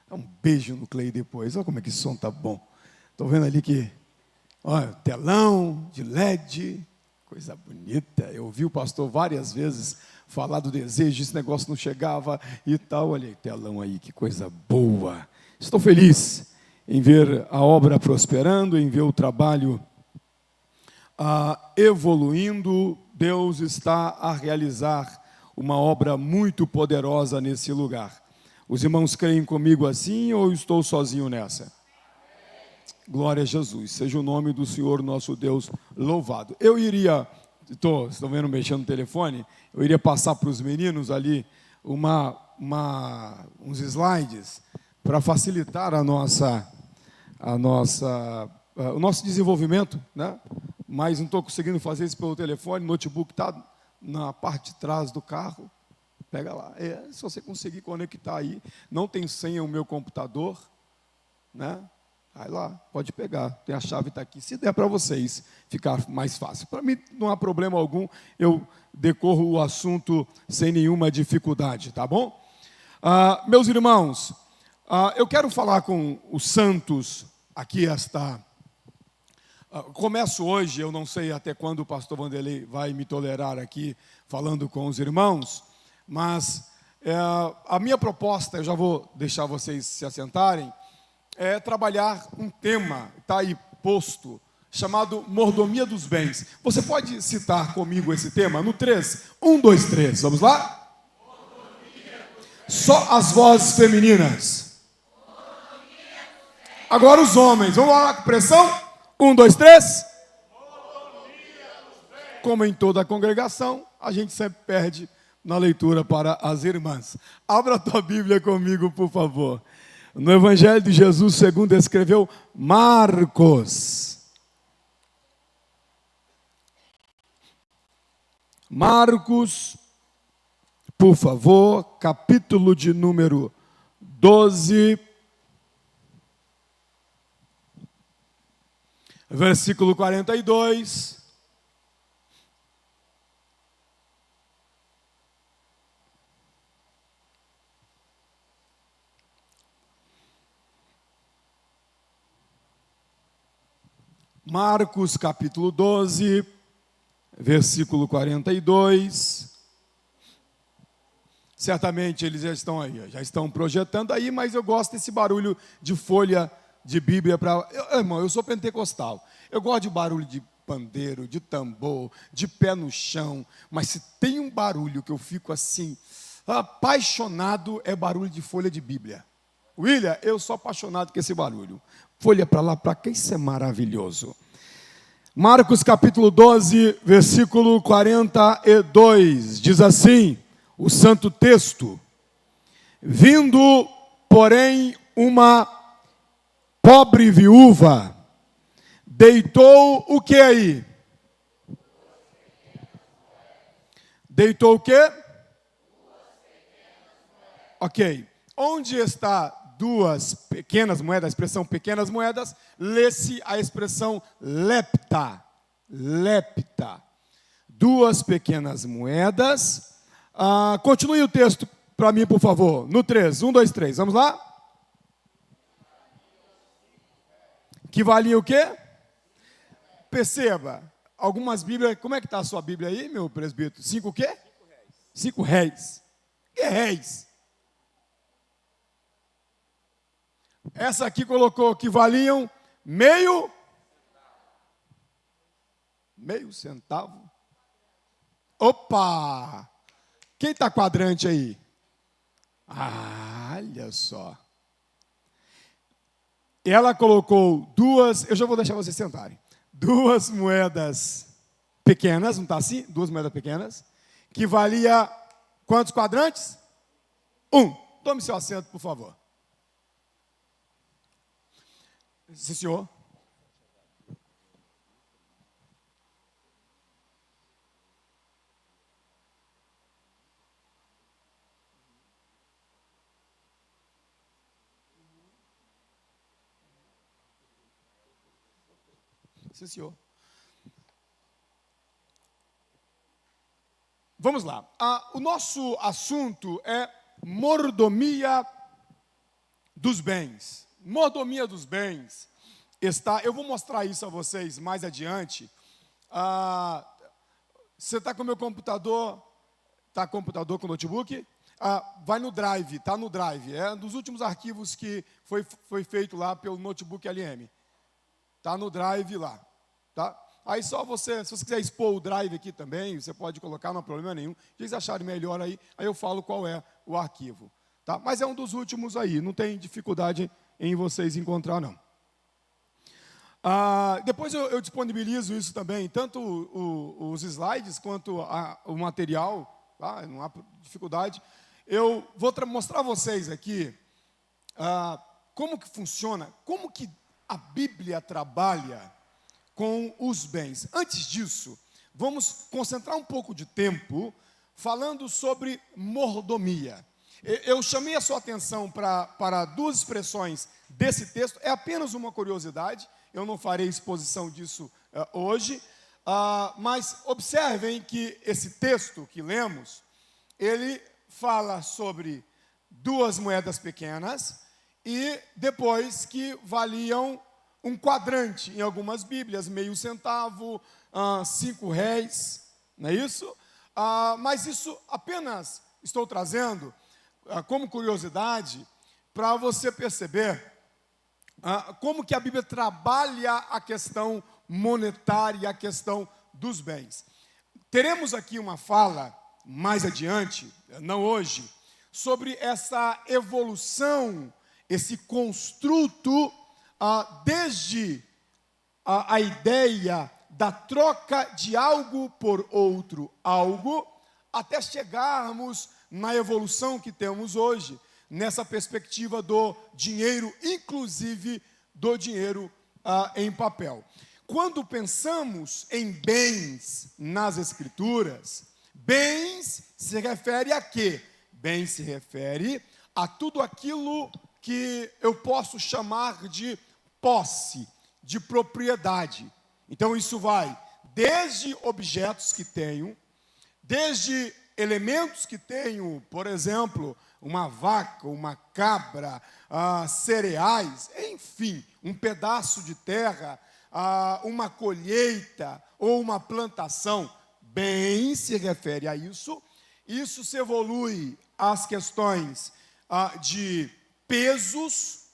Dá um beijo no Clay depois. Olha como é que esse som tá bom. Estou vendo ali que, olha, telão de LED, coisa bonita. Eu ouvi o pastor várias vezes falar do desejo, esse negócio não chegava e tal. Olha aí, telão aí, que coisa boa. Estou feliz em ver a obra prosperando, em ver o trabalho evoluindo. Deus está a realizar uma obra muito poderosa nesse lugar. Os irmãos creem comigo assim ou eu estou sozinho nessa? Glória a Jesus, seja o nome do Senhor nosso Deus louvado. Eu iria, estão vendo mexendo no telefone, eu iria passar para os meninos ali uns slides para facilitar o nosso desenvolvimento, né? Mas não estou conseguindo fazer isso pelo telefone, o notebook está na parte de trás do carro. Pega lá. Se você conseguir conectar aí, não tem senha o meu computador, né? Vai lá, pode pegar, tem a chave, está aqui. Se der para vocês ficar mais fácil. Para mim não há problema algum, eu decorro o assunto sem nenhuma dificuldade, tá bom? Meus irmãos, eu quero falar com os santos aqui começo hoje, eu não sei até quando o pastor Vanderlei vai me tolerar aqui falando com os irmãos, mas a minha proposta, eu já vou deixar vocês se assentarem, é trabalhar um tema, está aí posto, chamado mordomia dos bens. Você pode citar comigo esse tema? No 3, 1, 2, 3, vamos lá? Só as vozes femininas. Agora os homens, vamos lá com pressão? 1, 2, 3. Como em toda a congregação, a gente sempre perde na leitura para as irmãs. Abra a tua Bíblia comigo, por favor. No Evangelho de Jesus, segundo escreveu Marcos. Marcos, por favor, capítulo de número 12, versículo 42. Marcos, capítulo 12, versículo 42. Certamente eles já estão aí, já estão projetando aí, mas eu gosto desse barulho de folha de Bíblia para. Irmão, eu sou pentecostal. Eu gosto de barulho de pandeiro, de tambor, de pé no chão, mas se tem um barulho que eu fico assim, apaixonado, é barulho de folha de Bíblia. William, eu sou apaixonado com esse barulho. Folha para lá, para cá, isso é maravilhoso. Marcos capítulo 12, versículo 42, diz assim, o santo texto: vindo, porém, uma pobre viúva, deitou o que aí? Deitou o quê? Ok. Onde está duas pequenas moedas, a expressão pequenas moedas, lê-se a expressão lepta. Lepta. Duas pequenas moedas. Continue o texto para mim, por favor. No 3, 1, 2, 3. Vamos lá? Que valia o quê? Perceba, algumas Bíblias, como é que está a sua Bíblia aí, meu presbítero? 5 o quê? 5 réis. Que réis? Essa aqui colocou que valiam meio centavo. Opa! Quem está quadrante aí? Olha só. Ela colocou duas, eu já vou deixar vocês sentarem. Duas moedas pequenas, não está assim? Duas moedas pequenas, que valia quantos quadrantes? 1. Tome seu assento, por favor. Sim, senhor. Sim, senhor. Vamos lá. O nosso assunto é mordomia dos bens. Mordomia dos bens está. Eu vou mostrar isso a vocês mais adiante. Você está com o meu computador? Está com o computador, com o notebook? Vai no Drive, está no Drive. É um dos últimos arquivos que foi feito lá pelo notebook LM. Está no Drive lá. Tá? Aí só você, se você quiser expor o Drive aqui também, você pode colocar, não há problema nenhum. Se vocês acharem melhor aí eu falo qual é o arquivo. Tá? Mas é um dos últimos aí, não tem dificuldade em vocês encontrar, não. Depois eu disponibilizo isso também, tanto os slides quanto o material, tá? Não há dificuldade. Eu vou mostrar a vocês aqui como que funciona, como que a Bíblia trabalha com os bens. Antes disso, vamos concentrar um pouco de tempo falando sobre mordomia. Eu chamei a sua atenção para duas expressões desse texto, é apenas uma curiosidade, eu não farei exposição disso hoje, mas observem que esse texto que lemos, ele fala sobre duas moedas pequenas e depois que valiam um quadrante, em algumas Bíblias, meio centavo, 5 réis, não é isso? Mas isso apenas estou trazendo como curiosidade para você perceber como que a Bíblia trabalha a questão monetária, a questão dos bens. Teremos aqui uma fala mais adiante, não hoje, sobre essa evolução, esse construto, desde a ideia da troca de algo por outro algo, até chegarmos na evolução que temos hoje, nessa perspectiva do dinheiro, inclusive do dinheiro em papel. Quando pensamos em bens nas Escrituras, bens se refere a quê? Bens se refere a tudo aquilo que eu posso chamar de posse, de propriedade. Então isso vai desde objetos que tenho, desde elementos que tenho, por exemplo, uma vaca, uma cabra, cereais, enfim, um pedaço de terra, uma colheita ou uma plantação. Bem se refere a isso. Isso se evolui às questões de pesos,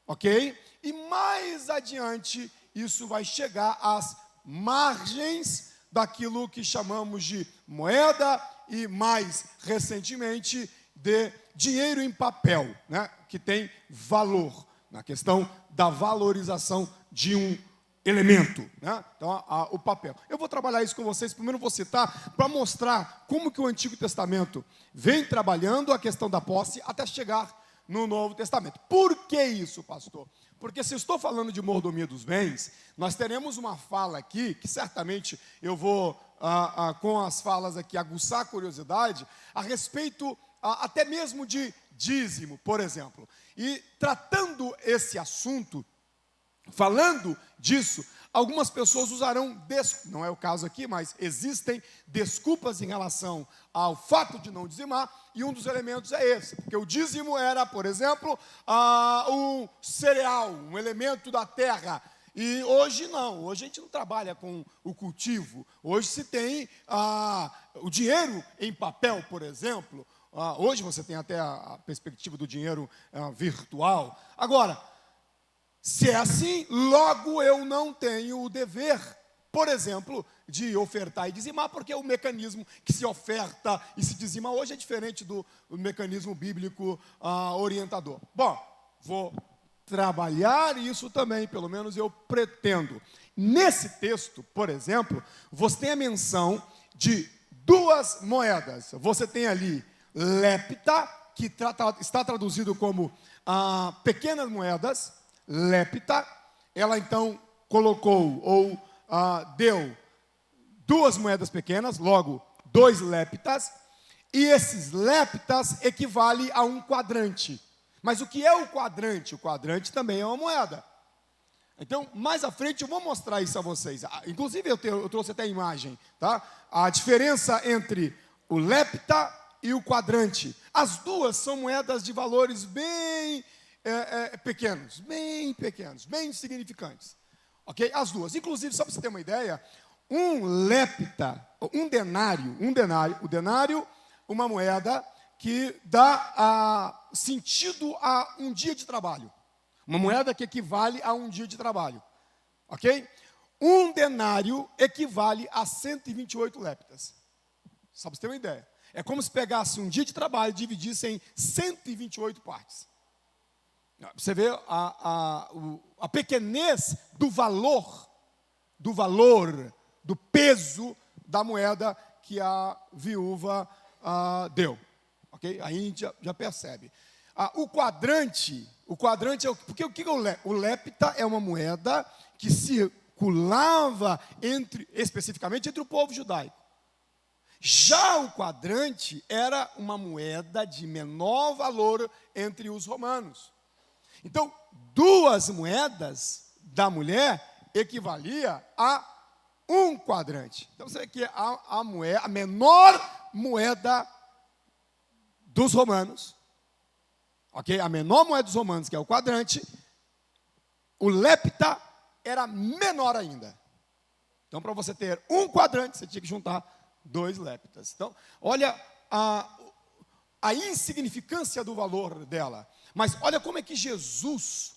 ok? E mais adiante, isso vai chegar às margens daquilo que chamamos de moeda e, mais recentemente, de dinheiro em papel, né? Que tem valor, na questão da valorização de um elemento, né? Então, o papel. Eu vou trabalhar isso com vocês, primeiro vou citar, para mostrar como que o Antigo Testamento vem trabalhando a questão da posse até chegar no Novo Testamento. Por que isso, pastor? Porque se eu estou falando de mordomia dos bens, nós teremos uma fala aqui, que certamente eu vou, com as falas aqui, aguçar a curiosidade, a respeito até mesmo de dízimo, por exemplo. E tratando esse assunto, falando disso, algumas pessoas usarão, não é o caso aqui, mas existem desculpas em relação ao fato de não dizimar, e um dos elementos é esse, porque o dízimo era, por exemplo, um cereal, um elemento da terra, e hoje não, hoje a gente não trabalha com o cultivo, hoje se tem o dinheiro em papel, por exemplo, hoje você tem até a perspectiva do dinheiro virtual. Agora, se é assim, logo eu não tenho o dever, por exemplo, de ofertar e dizimar, porque o mecanismo que se oferta e se dizima hoje é diferente do mecanismo bíblico orientador. Bom, vou trabalhar isso também, pelo menos eu pretendo. Nesse texto, por exemplo, você tem a menção de duas moedas. Você tem ali lepta, que está traduzido como pequenas moedas, lepta. Ela então colocou ou deu duas moedas pequenas, logo 2 leptas, e esses leptas equivale a um quadrante. Mas o que é o quadrante? O quadrante também é uma moeda. Então, mais à frente eu vou mostrar isso a vocês. Inclusive eu trouxe até a imagem, tá? A diferença entre o lepta e o quadrante. As duas são moedas de valores bem pequenos, bem insignificantes. Ok? As duas. Inclusive, só para você ter uma ideia, um denário, uma moeda que dá sentido a um dia de trabalho. Uma moeda que equivale a um dia de trabalho. Ok? Um denário equivale a 128 leptas. Só para você ter uma ideia. É como se pegasse um dia de trabalho e dividisse em 128 partes. Você vê a pequenez do valor, do peso da moeda que a viúva deu. Ok? Aí a gente já percebe. O quadrante é porque o que é o lepta? O lepta é uma moeda que circulava especificamente entre o povo judaico. Já o quadrante era uma moeda de menor valor entre os romanos. Então, 2 moedas da mulher equivalia a um quadrante. Então, você vê que a menor moeda dos romanos, ok? A menor moeda dos romanos, que é o quadrante, o lepta era menor ainda. Então, para você ter um quadrante, você tinha que juntar 2 leptas. Então, olha a insignificância do valor dela. Mas olha como é que Jesus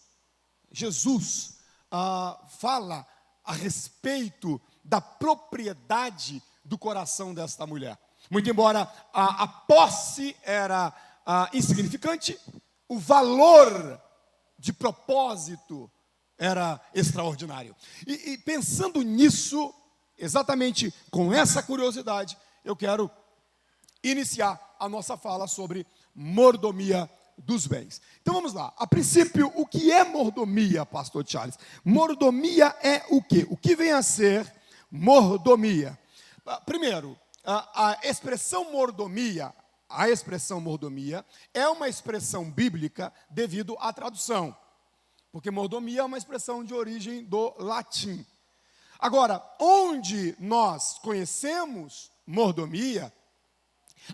fala a respeito da propriedade do coração desta mulher. Muito embora a posse era insignificante, o valor de propósito era extraordinário. E pensando nisso, exatamente com essa curiosidade, eu quero iniciar a nossa fala sobre mordomia dos bens. Então vamos lá. A princípio, o que é mordomia, pastor Charles? Mordomia é o quê? O que vem a ser mordomia? Primeiro, a expressão mordomia é uma expressão bíblica devido à tradução. Porque mordomia é uma expressão de origem do latim. Agora, onde nós conhecemos mordomia,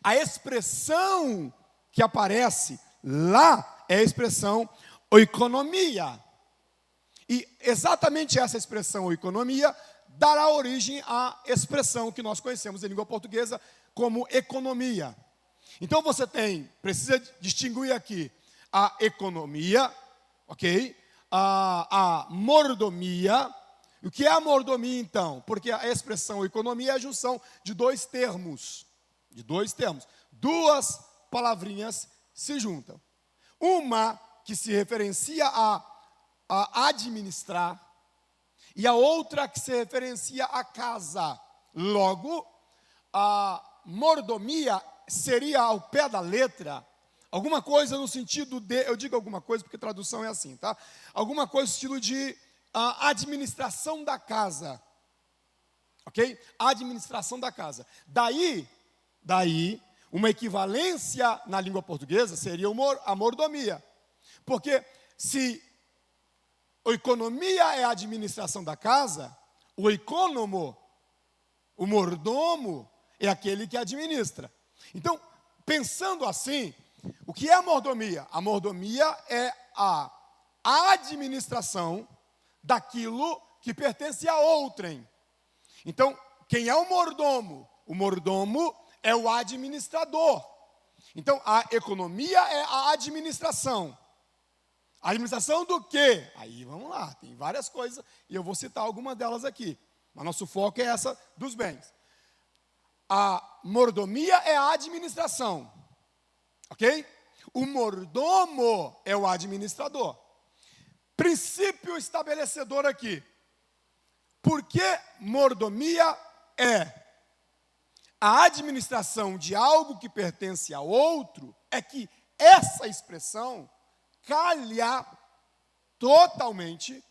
a expressão que aparece lá é a expressão oikonomia. E exatamente essa expressão oikonomia dará origem à expressão que nós conhecemos em língua portuguesa como economia. Então você precisa distinguir aqui a economia, ok? A mordomia. O que é a mordomia, então? Porque a expressão economia é a junção de 2 termos. 2 palavrinhas se juntam. Uma que se referencia a administrar e a outra que se referencia a casa. Logo, a mordomia seria ao pé da letra alguma coisa no sentido de, eu digo alguma coisa porque tradução é assim, tá? Alguma coisa no estilo de administração da casa. Ok? Administração da casa. Daí, uma equivalência na língua portuguesa seria a mordomia. Porque se a economia é a administração da casa, o econômo, o mordomo, é aquele que administra. Então, pensando assim, o que é a mordomia? A mordomia é a administração daquilo que pertence a outrem. Então, quem é o mordomo? O mordomo é o administrador. Então, a economia é a administração. A administração do quê? Aí, vamos lá, tem várias coisas, e eu vou citar algumas delas aqui. Mas nosso foco é essa dos bens. A mordomia é a administração. Ok? O mordomo é o administrador. Princípio estabelecedor aqui. Porque mordomia é a administração de algo que pertence a outro, é que essa expressão calha totalmente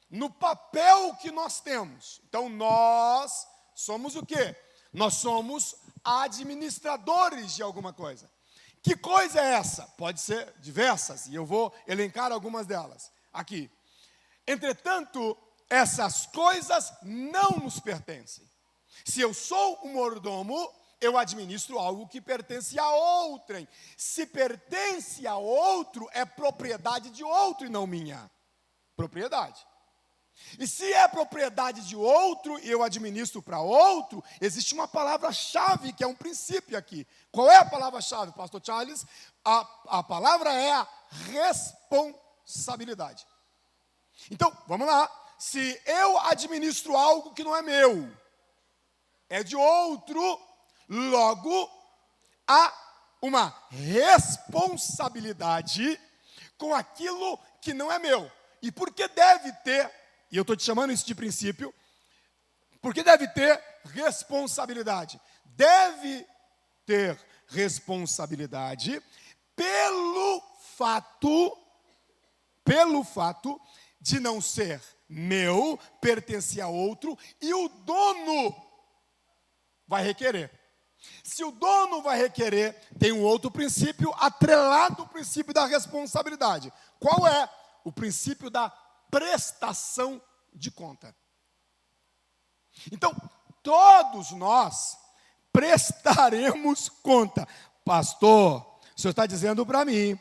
no papel que nós temos. Então, nós somos o quê? Nós somos administradores de alguma coisa. Que coisa é essa? Pode ser diversas, e eu vou elencar algumas delas aqui. Entretanto, essas coisas não nos pertencem. Se eu sou um mordomo, eu administro algo que pertence a outrem. Se pertence a outro, é propriedade de outro e não minha. Propriedade. E se é propriedade de outro e eu administro para outro, existe uma palavra-chave que é um princípio aqui. Qual é a palavra-chave, pastor Charles? A palavra é a responsabilidade. Então, vamos lá. Se eu administro algo que não é meu, é de outro, logo há uma responsabilidade com aquilo que não é meu. E por que deve ter, e eu estou te chamando isso de princípio, por que deve ter responsabilidade? Deve ter responsabilidade pelo fato de não ser meu, pertencer a outro, e o dono vai requerer. Se o dono vai requerer, tem um outro princípio atrelado ao princípio da responsabilidade. Qual é? O princípio da prestação de conta. Então, todos nós prestaremos conta. Pastor, o senhor está dizendo para mim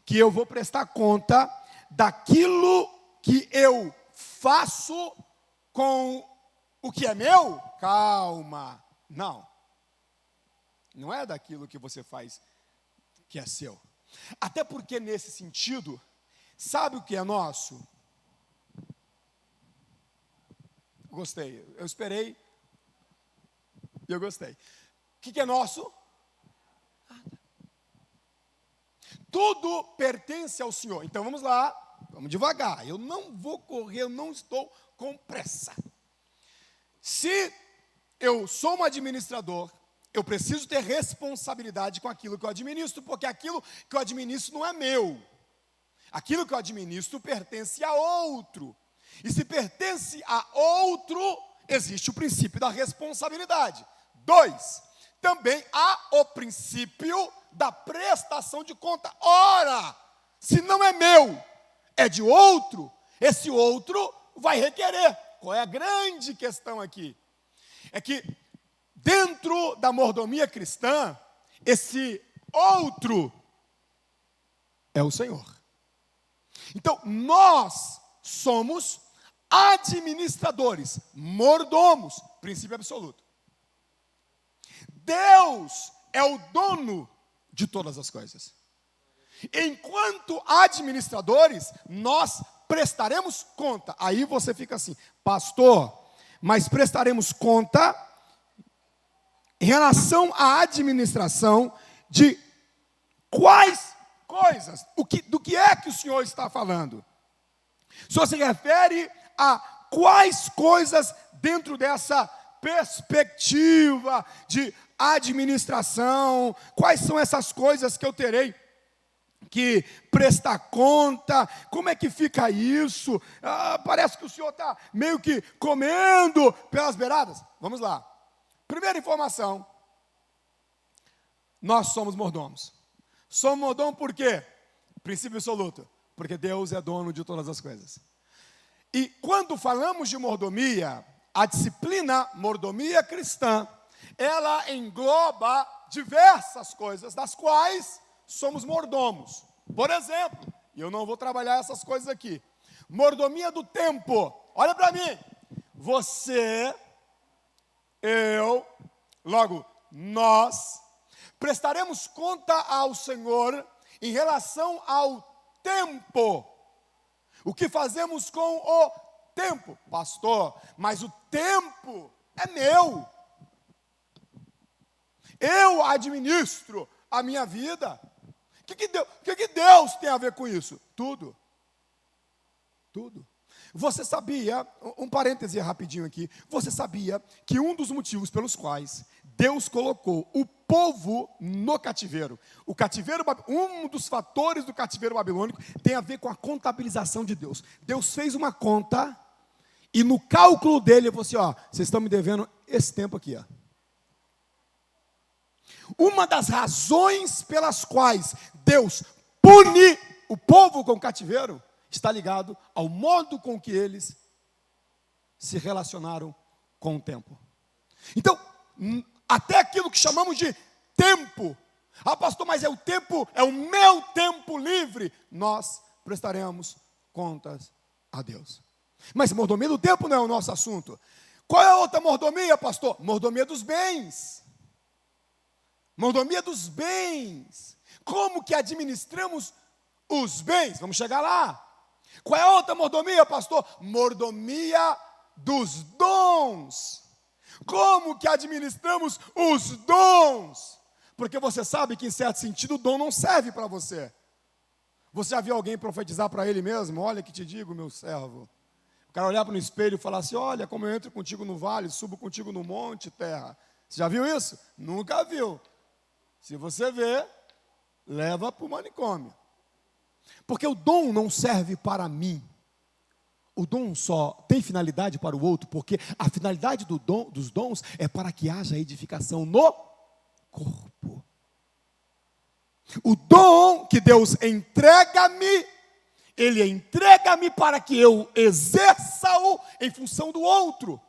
que eu vou prestar conta daquilo que eu faço com o que é meu? Calma. Não. Não é daquilo que você faz que é seu. Até porque, nesse sentido, sabe o que é nosso? Gostei. Eu esperei e eu gostei. O que é nosso? Nada. Tudo pertence ao Senhor. Então vamos lá, vamos devagar. Eu não vou correr, eu não estou com pressa. Se eu sou um administrador, eu preciso ter responsabilidade com aquilo que eu administro, porque aquilo que eu administro não é meu. Aquilo que eu administro pertence a outro. E se pertence a outro, existe o princípio da responsabilidade. 2, também há o princípio da prestação de conta. Ora, se não é meu, é de outro, esse outro vai requerer. Qual é a grande questão aqui? É que dentro da mordomia cristã, esse outro é o Senhor. Então, nós somos administradores, mordomos, princípio absoluto. Deus é o dono de todas as coisas. Enquanto administradores, nós prestaremos conta. Aí você fica assim, pastor, mas prestaremos conta em relação à administração de quais coisas, do que é que o senhor está falando? O senhor se refere a quais coisas dentro dessa perspectiva de administração? Quais são essas coisas que eu terei que prestar conta? Como é que fica isso? Parece que o senhor está meio que comendo pelas beiradas. Vamos lá. Primeira informação, nós somos mordomos. Somos mordomos por quê? Princípio absoluto, porque Deus é dono de todas as coisas. E quando falamos de mordomia, a disciplina mordomia cristã, ela engloba diversas coisas, das quais somos mordomos. Por exemplo, e eu não vou trabalhar essas coisas aqui, mordomia do tempo. Olha para mim, você, eu, logo, nós, prestaremos conta ao Senhor em relação ao tempo. O que fazemos com o tempo? Pastor, mas o tempo é meu. Eu administro a minha vida. O que Deus tem a ver com isso? Tudo. Tudo. Você sabia, um parêntese rapidinho aqui, você sabia que um dos motivos pelos quais Deus colocou o povo no cativeiro, um dos fatores do cativeiro babilônico tem a ver com a contabilização de Deus. Deus fez uma conta e no cálculo dele ele falou assim, vocês estão me devendo esse tempo aqui, Uma das razões pelas quais Deus pune o povo com o cativeiro está ligado ao modo com que eles se relacionaram com o tempo. Então, até aquilo que chamamos de tempo. Ah, pastor, mas é o tempo, é o meu tempo livre. Nós prestaremos contas a Deus. Mas mordomia do tempo não é o nosso assunto. Qual é a outra mordomia, pastor? Mordomia dos bens. Mordomia dos bens. Como que administramos os bens? Vamos chegar lá. Qual é a outra mordomia, pastor? Mordomia dos dons. Como que administramos os dons? Porque você sabe que, em certo sentido, o dom não serve para você. Você já viu alguém profetizar para ele mesmo? Olha que te digo, meu servo. O cara olhar para o espelho e falar assim: olha como eu entro contigo no vale, subo contigo no monte, terra. Você já viu isso? Nunca viu. Se você vê, leva para o manicômio. Porque o dom não serve para mim. O dom só tem finalidade para o outro, porque a finalidade dos dons é para que haja edificação no corpo. O dom que Deus entrega-me, Ele entrega-me para que eu exerça-o em função do outro.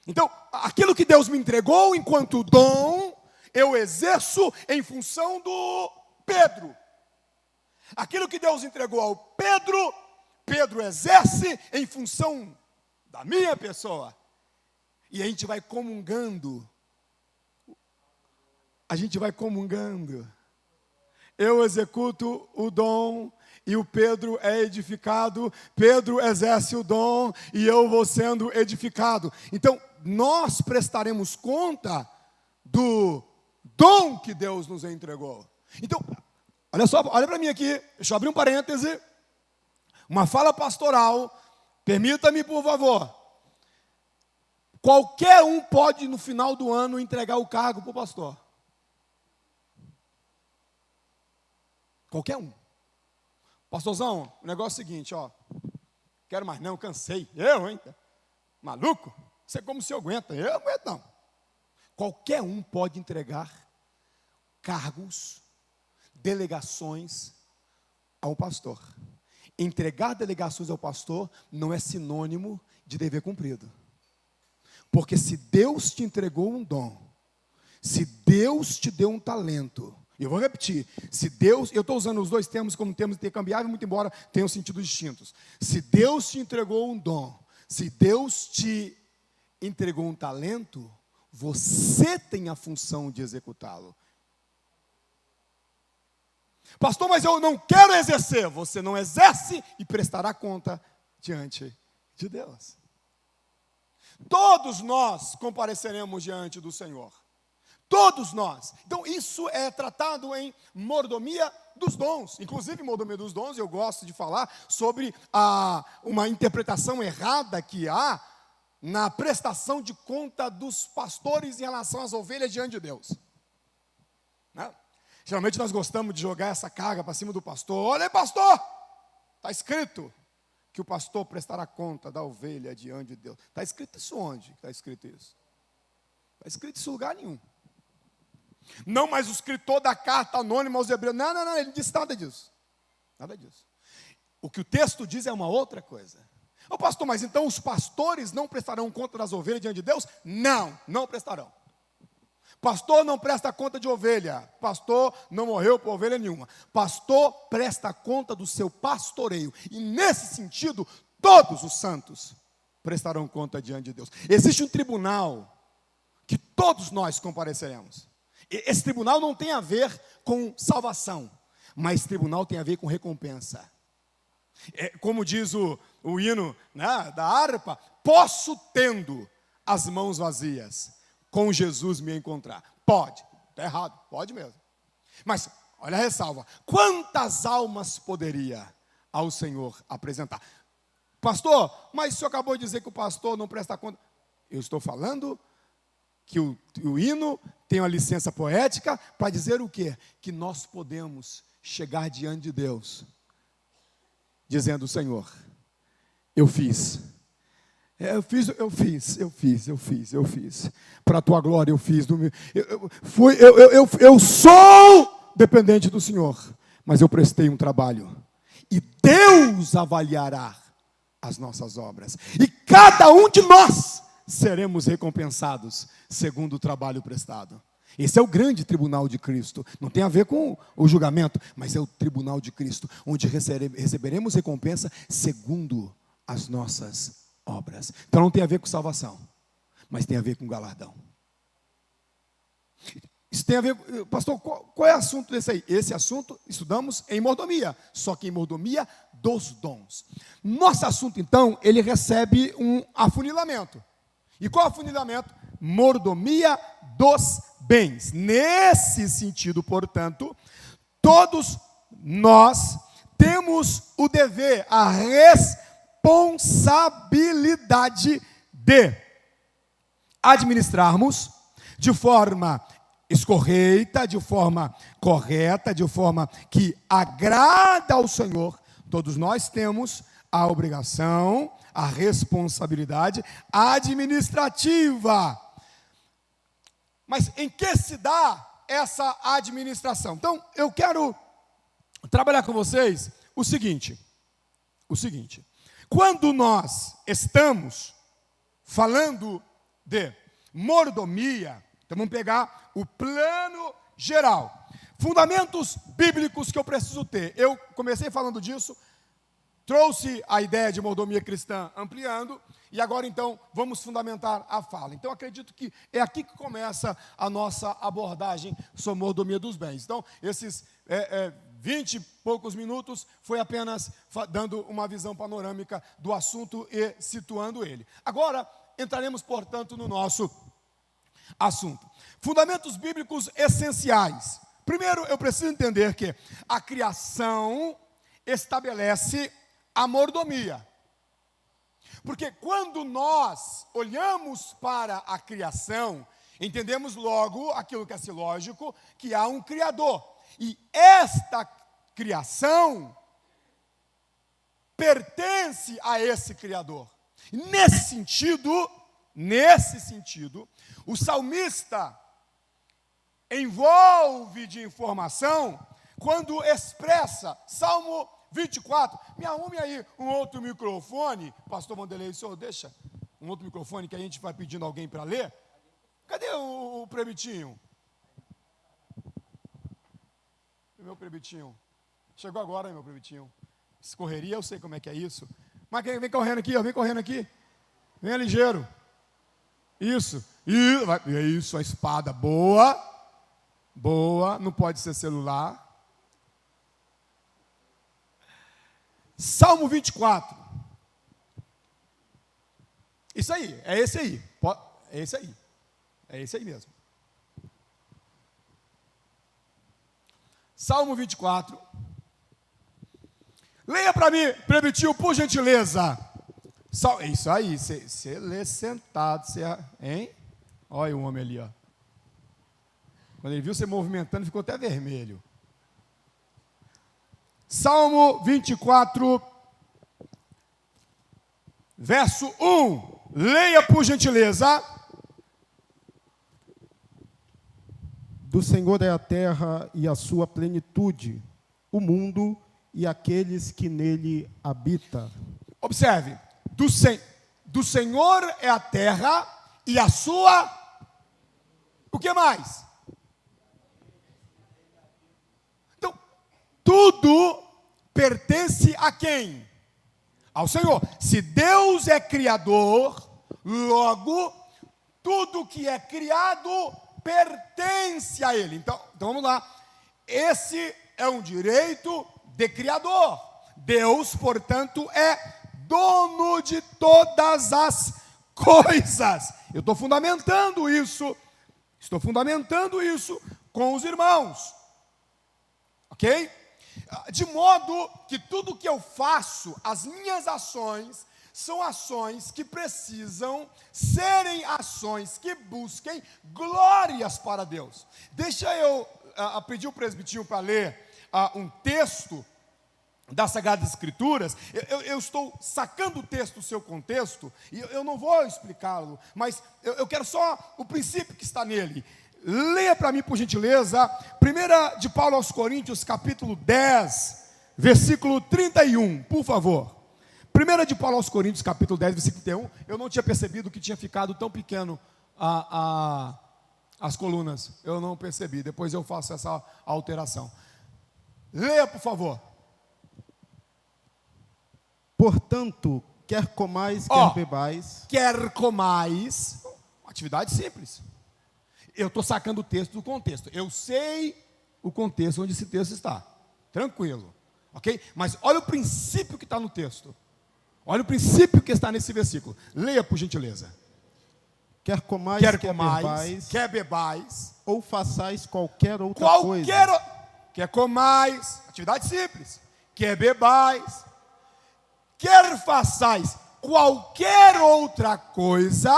Então, aquilo que Deus me entregou enquanto dom, eu exerço em função do Pedro. Aquilo que Deus entregou ao Pedro, Pedro exerce em função da minha pessoa. E a gente vai comungando. A gente vai comungando. Eu executo o dom e o Pedro é edificado. Pedro exerce o dom e eu vou sendo edificado. Então, nós prestaremos conta do dom que Deus nos entregou. Então, olha só, olha para mim aqui, deixa eu abrir um parêntese, uma fala pastoral, permita-me por favor. Qualquer um pode no final do ano entregar o cargo para o pastor. Qualquer um. Pastorzão, o negócio é o seguinte, ó, quero mais não, cansei. Eu, hein? Maluco? Você é como se aguenta. Eu não aguento não. Qualquer um pode entregar cargos, delegações ao pastor. Entregar delegações ao pastor não é sinônimo de dever cumprido. Porque se Deus te entregou um dom, se Deus te deu um talento, eu vou repetir, se Deus, eu estou usando os dois termos como termos intercambiáveis, muito embora tenham sentidos distintos. Se Deus te entregou um dom, se Deus te entregou um talento, você tem a função de executá-lo. Pastor, mas eu não quero exercer. Você não exerce e prestará conta diante de Deus. Todos nós compareceremos diante do Senhor. Todos nós. Então isso é tratado em mordomia dos dons. Inclusive, mordomia dos dons, eu gosto de falar sobre uma interpretação errada que há na prestação de conta dos pastores em relação às ovelhas diante de Deus. Né? Geralmente nós gostamos de jogar essa carga para cima do pastor. Olha aí, pastor, está escrito que o pastor prestará conta da ovelha diante de Deus. Está escrito isso onde? Está escrito isso? Está escrito isso em lugar nenhum. Não, mas o escritor da carta anônima aos hebreus, não, ele não disse nada disso. Nada disso. O que o texto diz é uma outra coisa. Ô pastor, mas então os pastores não prestarão conta das ovelhas diante de Deus? Não prestarão. Pastor não presta conta de ovelha. Pastor não morreu por ovelha nenhuma. Pastor presta conta do seu pastoreio. E nesse sentido, todos os santos prestarão conta diante de Deus. Existe um tribunal que todos nós compareceremos. Esse tribunal não tem a ver com salvação, mas esse tribunal tem a ver com recompensa. Como diz o hino, né, da harpa, posso, tendo as mãos vazias, com Jesus me encontrar. Pode, está errado, pode mesmo. Mas, olha a ressalva, quantas almas poderia ao Senhor apresentar? Pastor, mas o senhor acabou de dizer que o pastor não presta conta. Eu estou falando que o hino tem uma licença poética para dizer o quê? Que nós podemos chegar diante de Deus dizendo: Senhor, eu fiz. Eu fiz. Para a tua glória eu fiz. Eu sou dependente do Senhor, mas eu prestei um trabalho. E Deus avaliará as nossas obras. E cada um de nós seremos recompensados segundo o trabalho prestado. Esse é o grande tribunal de Cristo. Não tem a ver com o julgamento, mas é o tribunal de Cristo, onde receberemos recompensa segundo as nossas obras. Então não tem a ver com salvação, mas tem a ver com galardão. Isso tem a ver, pastor, qual é o assunto desse aí? Esse assunto estudamos em mordomia, só que em mordomia dos dons. Nosso assunto, então, ele recebe um afunilamento. E qual afunilamento? Mordomia dos bens. Nesse sentido, portanto, todos nós temos o dever, a responsabilidade de administrarmos de forma escorreita, de forma correta, de forma que agrada ao Senhor. Todos nós temos a obrigação, a responsabilidade administrativa. Mas em que se dá essa administração? Então, eu quero trabalhar com vocês o seguinte. Quando nós estamos falando de mordomia, então vamos pegar o plano geral. Fundamentos bíblicos que eu preciso ter. Eu comecei falando disso, trouxe a ideia de mordomia cristã ampliando, e agora então vamos fundamentar a fala. Então acredito que é aqui que começa a nossa abordagem sobre mordomia dos bens. Então esses 20 e poucos minutos foi apenas dando uma visão panorâmica do assunto e situando ele. Agora entraremos, portanto, no nosso assunto. Fundamentos bíblicos essenciais. Primeiro, eu preciso entender que a criação estabelece a mordomia. Porque quando nós olhamos para a criação, entendemos logo aquilo que é lógico, que há um Criador. E esta criação pertence a esse Criador. Nesse sentido, o salmista envolve de informação quando expressa, Salmo 24, me arrume aí um outro microfone, pastor Vanderlei, o senhor deixa um outro microfone que a gente vai pedindo alguém para ler. Cadê o prebitinho? Meu prebitinho. Chegou agora, meu prebitinho. Escorreria, eu sei como é que é isso. Mas vem correndo aqui, ó, vem correndo aqui. Venha ligeiro. Isso. Isso, a espada. Boa. Boa. Não pode ser celular. Salmo 24. Isso aí, é esse aí. É esse aí. É esse aí mesmo. Salmo 24. Leia para mim, prebitinho, por gentileza. Isso aí, você lê sentado, hein? Olha o homem ali, ó. Quando ele viu você movimentando, ficou até vermelho. Salmo 24, verso 1. Leia por gentileza. Do Senhor é a terra e a sua plenitude, o mundo e aqueles que nele habitam. Observe, do Senhor é a terra e a sua... O que mais? Então, tudo pertence a quem? Ao Senhor. Se Deus é criador, logo, tudo que é criado pertence a Ele. Então vamos lá. Esse é um direito de criador. Deus, portanto, é dono de todas as coisas. Eu estou fundamentando isso com os irmãos. Ok? De modo que tudo que eu faço, as minhas ações, são ações que precisam serem ações que busquem glórias para Deus. Deixa eu pedir o presbitinho para ler um texto das Sagradas Escrituras. Eu estou sacando o texto do seu contexto, e eu não vou explicá-lo, mas eu quero só o princípio que está nele. Leia para mim, por gentileza, 1 de Paulo aos Coríntios, capítulo 10, versículo 31, por favor. 1 de Paulo aos Coríntios, capítulo 10, versículo 31. Eu não tinha percebido que tinha ficado tão pequeno as colunas. Eu não percebi. Depois eu faço essa alteração. Leia, por favor. Portanto, quer comais, quer bebais. Quer comais. Atividade simples. Eu estou sacando o texto do contexto. Eu sei o contexto onde esse texto está. Tranquilo. Ok? Mas olha o princípio que está no texto. Olha o princípio que está nesse versículo. Leia, por gentileza. Quer comais, quer bebais. Ou façais qualquer outra coisa. Quer comais. Atividade simples. Quer bebais. Quer façais qualquer outra coisa.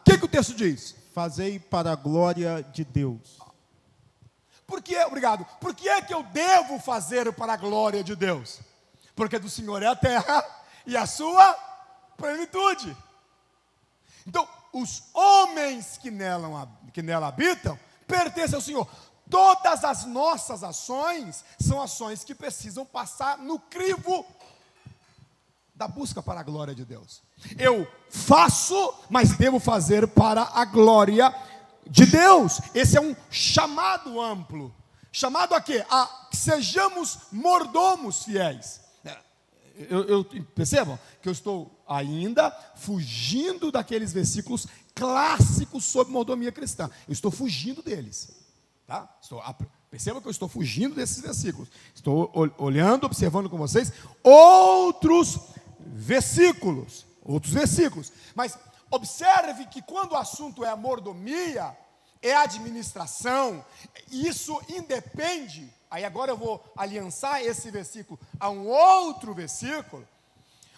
O que o texto diz? Fazei para a glória de Deus. Por que, obrigado, por que é que eu devo fazer para a glória de Deus? Porque do Senhor é a terra e a sua plenitude. Então, os homens que nela habitam, pertencem ao Senhor. Todas as nossas ações são ações que precisam passar no crivo da busca para a glória de Deus. Eu faço, mas devo fazer para a glória de Deus. Esse é um chamado amplo. Chamado a quê? A que sejamos mordomos fiéis. Percebam que eu estou ainda fugindo daqueles versículos clássicos sobre mordomia cristã. Eu estou fugindo deles. Tá? Percebam que eu estou fugindo desses versículos. Estou olhando, observando com vocês outros versículos. Mas observe que quando o assunto é a mordomia, é a administração, isso independe. Aí agora eu vou aliançar esse versículo a um outro versículo.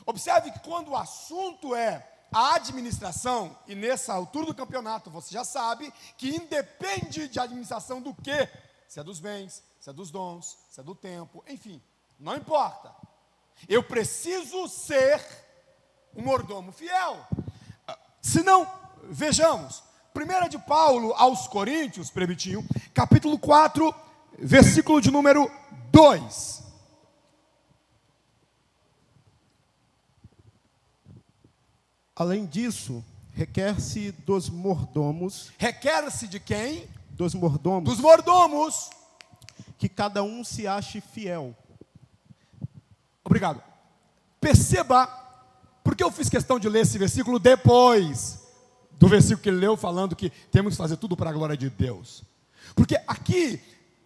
Observe que quando o assunto é a administração, e nessa altura do campeonato você já sabe que independe de administração do quê? Se é dos bens, se é dos dons, se é do tempo, enfim, não importa. Eu preciso ser um mordomo fiel. Se não, vejamos, 1 de Paulo aos Coríntios, Prebitinho, capítulo 4, versículo de número 2. Além disso, requer-se dos mordomos. Requer-se de quem? Dos mordomos. Dos mordomos. Que cada um se ache fiel. Obrigado. Perceba, porque eu fiz questão de ler esse versículo depois do versículo que ele leu, falando que temos que fazer tudo para a glória de Deus. Porque aqui,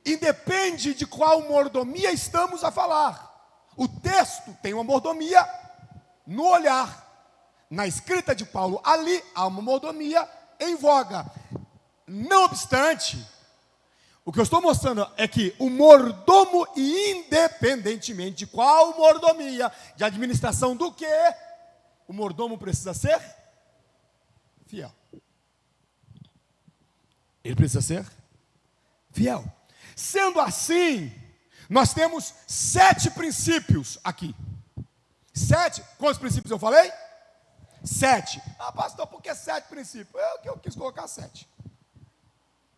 independe de qual mordomia estamos a falar. O texto tem uma mordomia no olhar. Na escrita de Paulo, ali há uma mordomia em voga. Não obstante, o que eu estou mostrando é que o mordomo, independentemente de qual mordomia, de administração do que, o mordomo precisa ser fiel. Ele precisa ser fiel. Sendo assim, nós temos 7 princípios aqui. 7, quantos princípios eu falei? 7. Ah, pastor, por que 7 princípios? Eu quis colocar 7.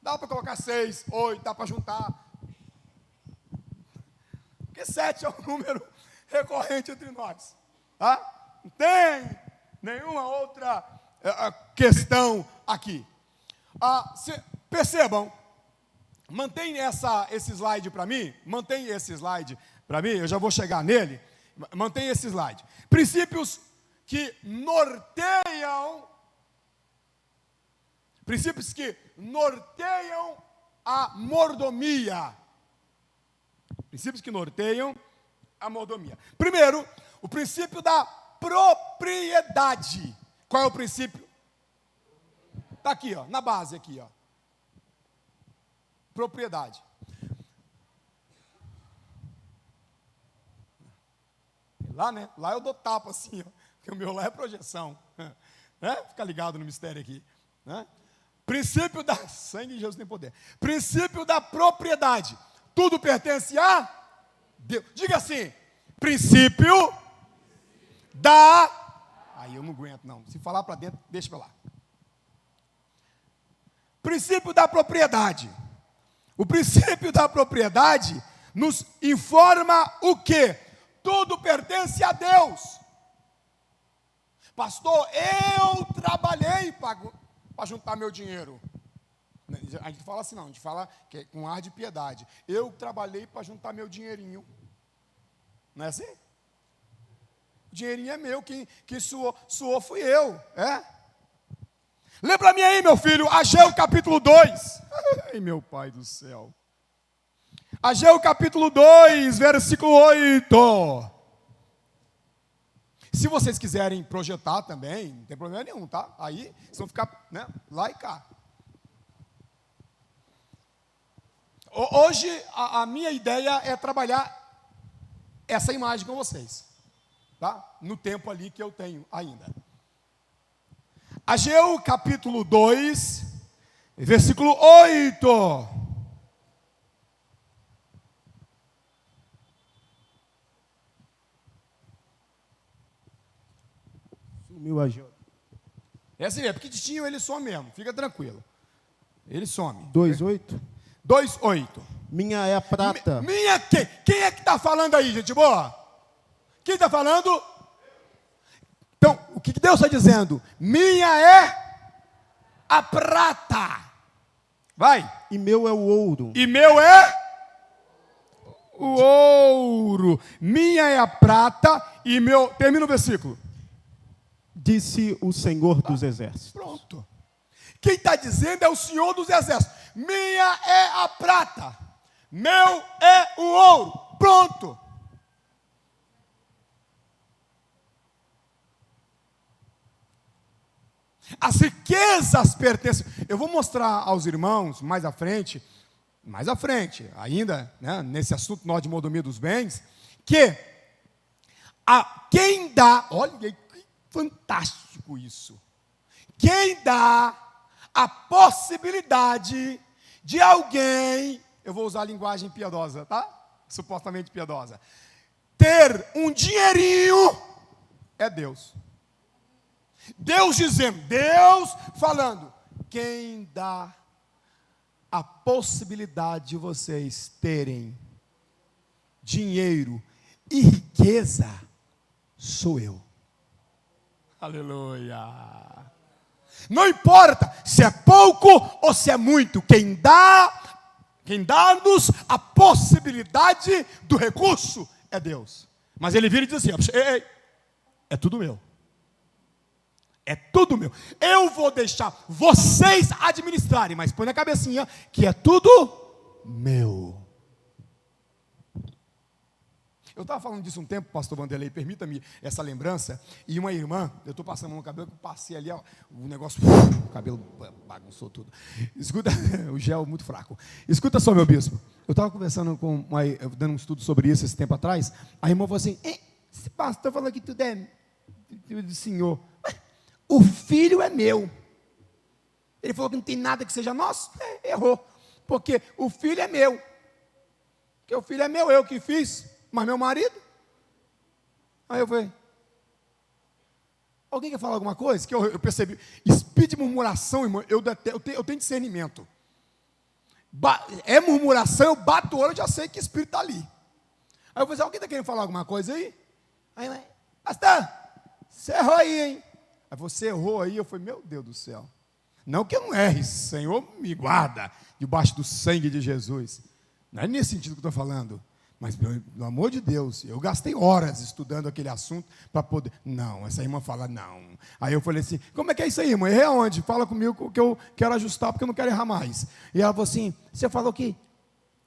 Dá para colocar 6, 8, dá para juntar. Porque 7 é um número recorrente entre nós. Tá? Não tem nenhuma outra questão aqui. Percebam, mantém esse slide para mim. Mantém esse slide para mim, eu já vou chegar nele. Mantém esse slide. Princípios que norteiam a mordomia. Princípios que norteiam a mordomia. Primeiro, o princípio da propriedade. Qual é o princípio? Está aqui, ó, na base aqui, ó. Propriedade. Lá, né? Lá eu dou tapa assim, ó. Porque o meu lá é projeção. Né? Fica ligado no mistério aqui. Né? Princípio da... Sangue de Jesus tem poder. Princípio da propriedade. Tudo pertence a Deus. Diga assim. Princípio da... Aí eu não aguento, não. Se falar para dentro, deixa para lá. Princípio da propriedade. O princípio da propriedade nos informa o quê? Tudo pertence a Deus. Pastor, eu trabalhei para juntar meu dinheiro. A gente fala assim, não, a gente fala que é com ar de piedade. Eu trabalhei para juntar meu dinheirinho. Não é assim? O dinheirinho é meu, quem suou fui eu. É? Lê para mim aí, meu filho, Ageu capítulo 2. Ai, meu pai do céu. Ageu capítulo 2, versículo 8. Se vocês quiserem projetar também, não tem problema nenhum, tá? Aí, vocês vão ficar, né, lá e cá. Hoje, a minha ideia é trabalhar essa imagem com vocês, tá? No tempo ali que eu tenho ainda. Ageu capítulo 2, versículo 8. Sumiu Ageu. É assim, é pequitinho, ele some mesmo, fica tranquilo. Ele some. 2:8. 2:8. Minha é a prata. Minha quem? Quem é que está falando aí, gente boa? Quem está falando? Então, o que Deus está dizendo? Minha é a prata. Vai. E meu é o ouro. E meu é o ouro. Minha é a prata e meu... Termina o versículo. Disse o Senhor dos Exércitos. Pronto. Quem está dizendo é o Senhor dos Exércitos. Minha é a prata. Meu é o ouro. Pronto. As riquezas pertencem. Eu vou mostrar aos irmãos mais à frente, ainda, né, nesse assunto nós de mordomia dos bens, que quem dá, olha que fantástico isso. Quem dá a possibilidade de alguém, eu vou usar a linguagem piedosa, tá? Supostamente piedosa, ter um dinheirinho é Deus. Deus dizendo, Deus falando, quem dá a possibilidade de vocês terem dinheiro e riqueza sou eu. Aleluia. Não importa se é pouco ou se é muito, quem dá-nos a possibilidade do recurso é Deus. Mas ele vira e diz assim, ei, é tudo meu. É tudo meu. Eu vou deixar vocês administrarem, mas põe na cabecinha que é tudo meu. Eu estava falando disso um tempo, pastor Vanderlei, permita-me essa lembrança. E uma irmã, eu estou passando a mão no cabelo, passei ali, ó, o negócio, o cabelo bagunçou tudo. Escuta, o gel muito fraco. Escuta só, meu bispo. Eu estava conversando dando um estudo sobre isso esse tempo atrás. A irmã falou assim, esse pastor falou que tudo é do Senhor. O filho é meu. Ele falou que não tem nada que seja nosso. Errou. Porque o filho é meu. Porque o filho é meu, eu que fiz. Mas meu marido? Aí eu falei, alguém quer falar alguma coisa? Que eu percebi. Espírito de murmuração, irmão, eu tenho discernimento. É murmuração, eu bato o olho, eu já sei que espírito está ali. Aí eu falei, alguém está querendo falar alguma coisa aí? Aí, pastor, você errou aí, hein? Aí você errou aí, eu falei, meu Deus do céu. Não que eu não erre, Senhor, me guarda debaixo do sangue de Jesus. Não é nesse sentido que eu estou falando. Mas, pelo amor de Deus, eu gastei horas estudando aquele assunto para poder... Não, essa irmã fala, não. Aí eu falei assim, como é que é isso aí, irmã? Errei aonde? Fala comigo que eu quero ajustar, porque eu não quero errar mais. E ela falou assim, você falou que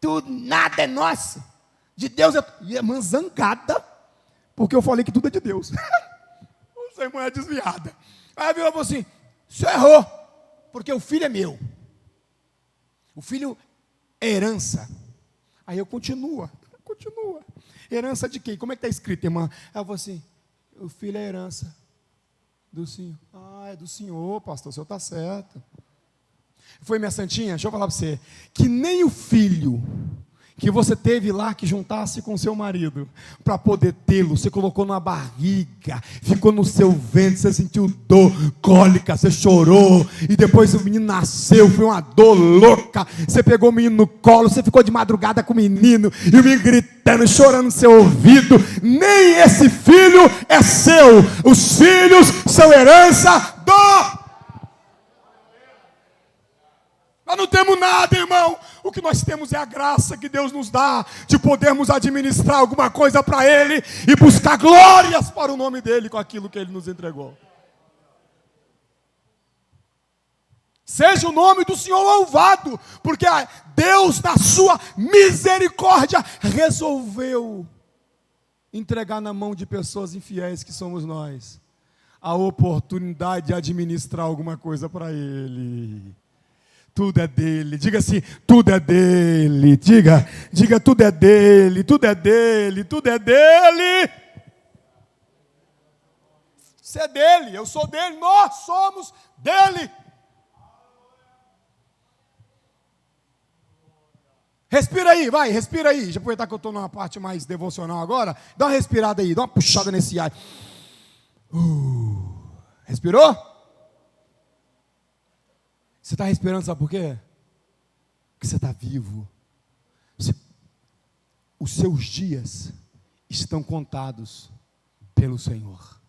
tudo, nada é nosso. De Deus é... E a irmã zangada, porque eu falei que tudo é de Deus. Essa irmã é desviada. Aí ela falou assim, você errou, porque o filho é meu. O filho é herança. Aí eu continua. Herança de quem? Como é que está escrito, irmã? Ela falou assim, o filho é herança do Senhor. Ah, é do Senhor, pastor, o senhor está certo. Foi minha santinha, deixa eu falar para você, que nem o filho que você teve lá que juntasse com seu marido para poder tê-lo. Você colocou na barriga, ficou no seu ventre, você sentiu dor, cólica, você chorou, e depois o menino nasceu, foi uma dor louca. Você pegou o menino no colo, você ficou de madrugada com o menino, e o menino gritando, chorando no seu ouvido. Nem esse filho é seu, os filhos são herança do... Nós não temos nada, irmão. O que nós temos é a graça que Deus nos dá de podermos administrar alguma coisa para Ele e buscar glórias para o nome dEle com aquilo que Ele nos entregou. Seja o nome do Senhor louvado, porque Deus, na sua misericórdia, resolveu entregar na mão de pessoas infiéis que somos nós a oportunidade de administrar alguma coisa para Ele. Tudo é dele. Diga assim, tudo é dele. Diga, tudo é dele, tudo é dele, tudo é dele. Você é dele, eu sou dele, nós somos dele. Respira aí, vai, respira aí. Já aproveitar que eu estou numa parte mais devocional agora, dá uma respirada aí, dá uma puxada nesse ar. Respirou? Você está respirando, sabe por quê? Porque você está vivo. Os seus dias estão contados pelo Senhor.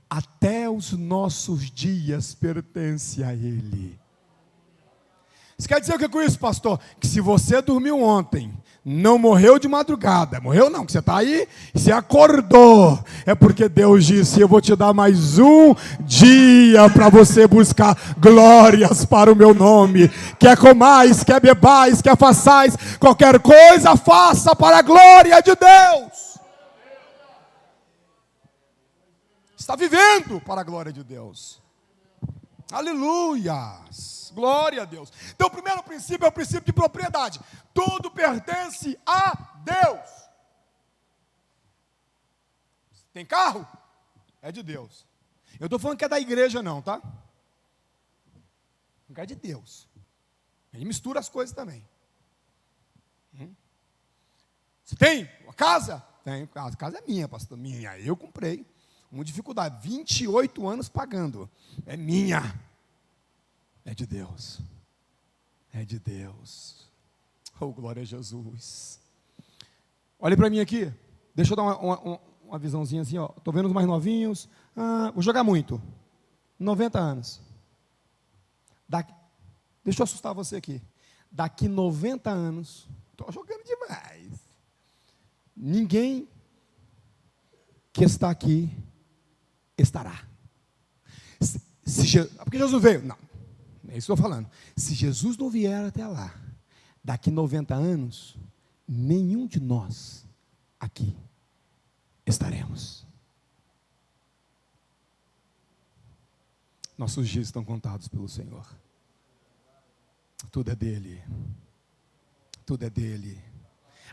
Até os nossos dias pertencem a Ele. Isso quer dizer o que com isso, pastor? Que se você dormiu ontem, não morreu de madrugada, morreu não, que você está aí, e você acordou, é porque Deus disse, eu vou te dar mais um dia para você buscar glórias para o meu nome. Quer comais, quer bebais, quer façais, qualquer coisa faça para a glória de Deus. Está vivendo para a glória de Deus. Aleluias. Glória a Deus. Então o primeiro princípio é o princípio de propriedade. Tudo pertence a Deus. Tem carro? É de Deus. Eu estou falando que é da igreja não, tá? Não é de Deus. Ele mistura as coisas também. Você tem uma casa? Tem. A casa é minha, pastor. Minha. Eu comprei. Uma dificuldade. 28 anos pagando. É minha. É de Deus. É de Deus. Oh, glória a Jesus. Olhe para mim aqui. Deixa eu dar uma visãozinha assim, ó. Estou vendo os mais novinhos. Vou jogar muito. 90 anos. Deixa eu assustar você aqui. Daqui 90 anos. Estou jogando demais. Ninguém que está aqui estará. Porque Jesus veio. Não. É isso que eu estou falando. Se Jesus não vier até lá, daqui 90 anos, nenhum de nós aqui estaremos. Nossos dias estão contados pelo Senhor. Tudo é dele. Tudo é dele.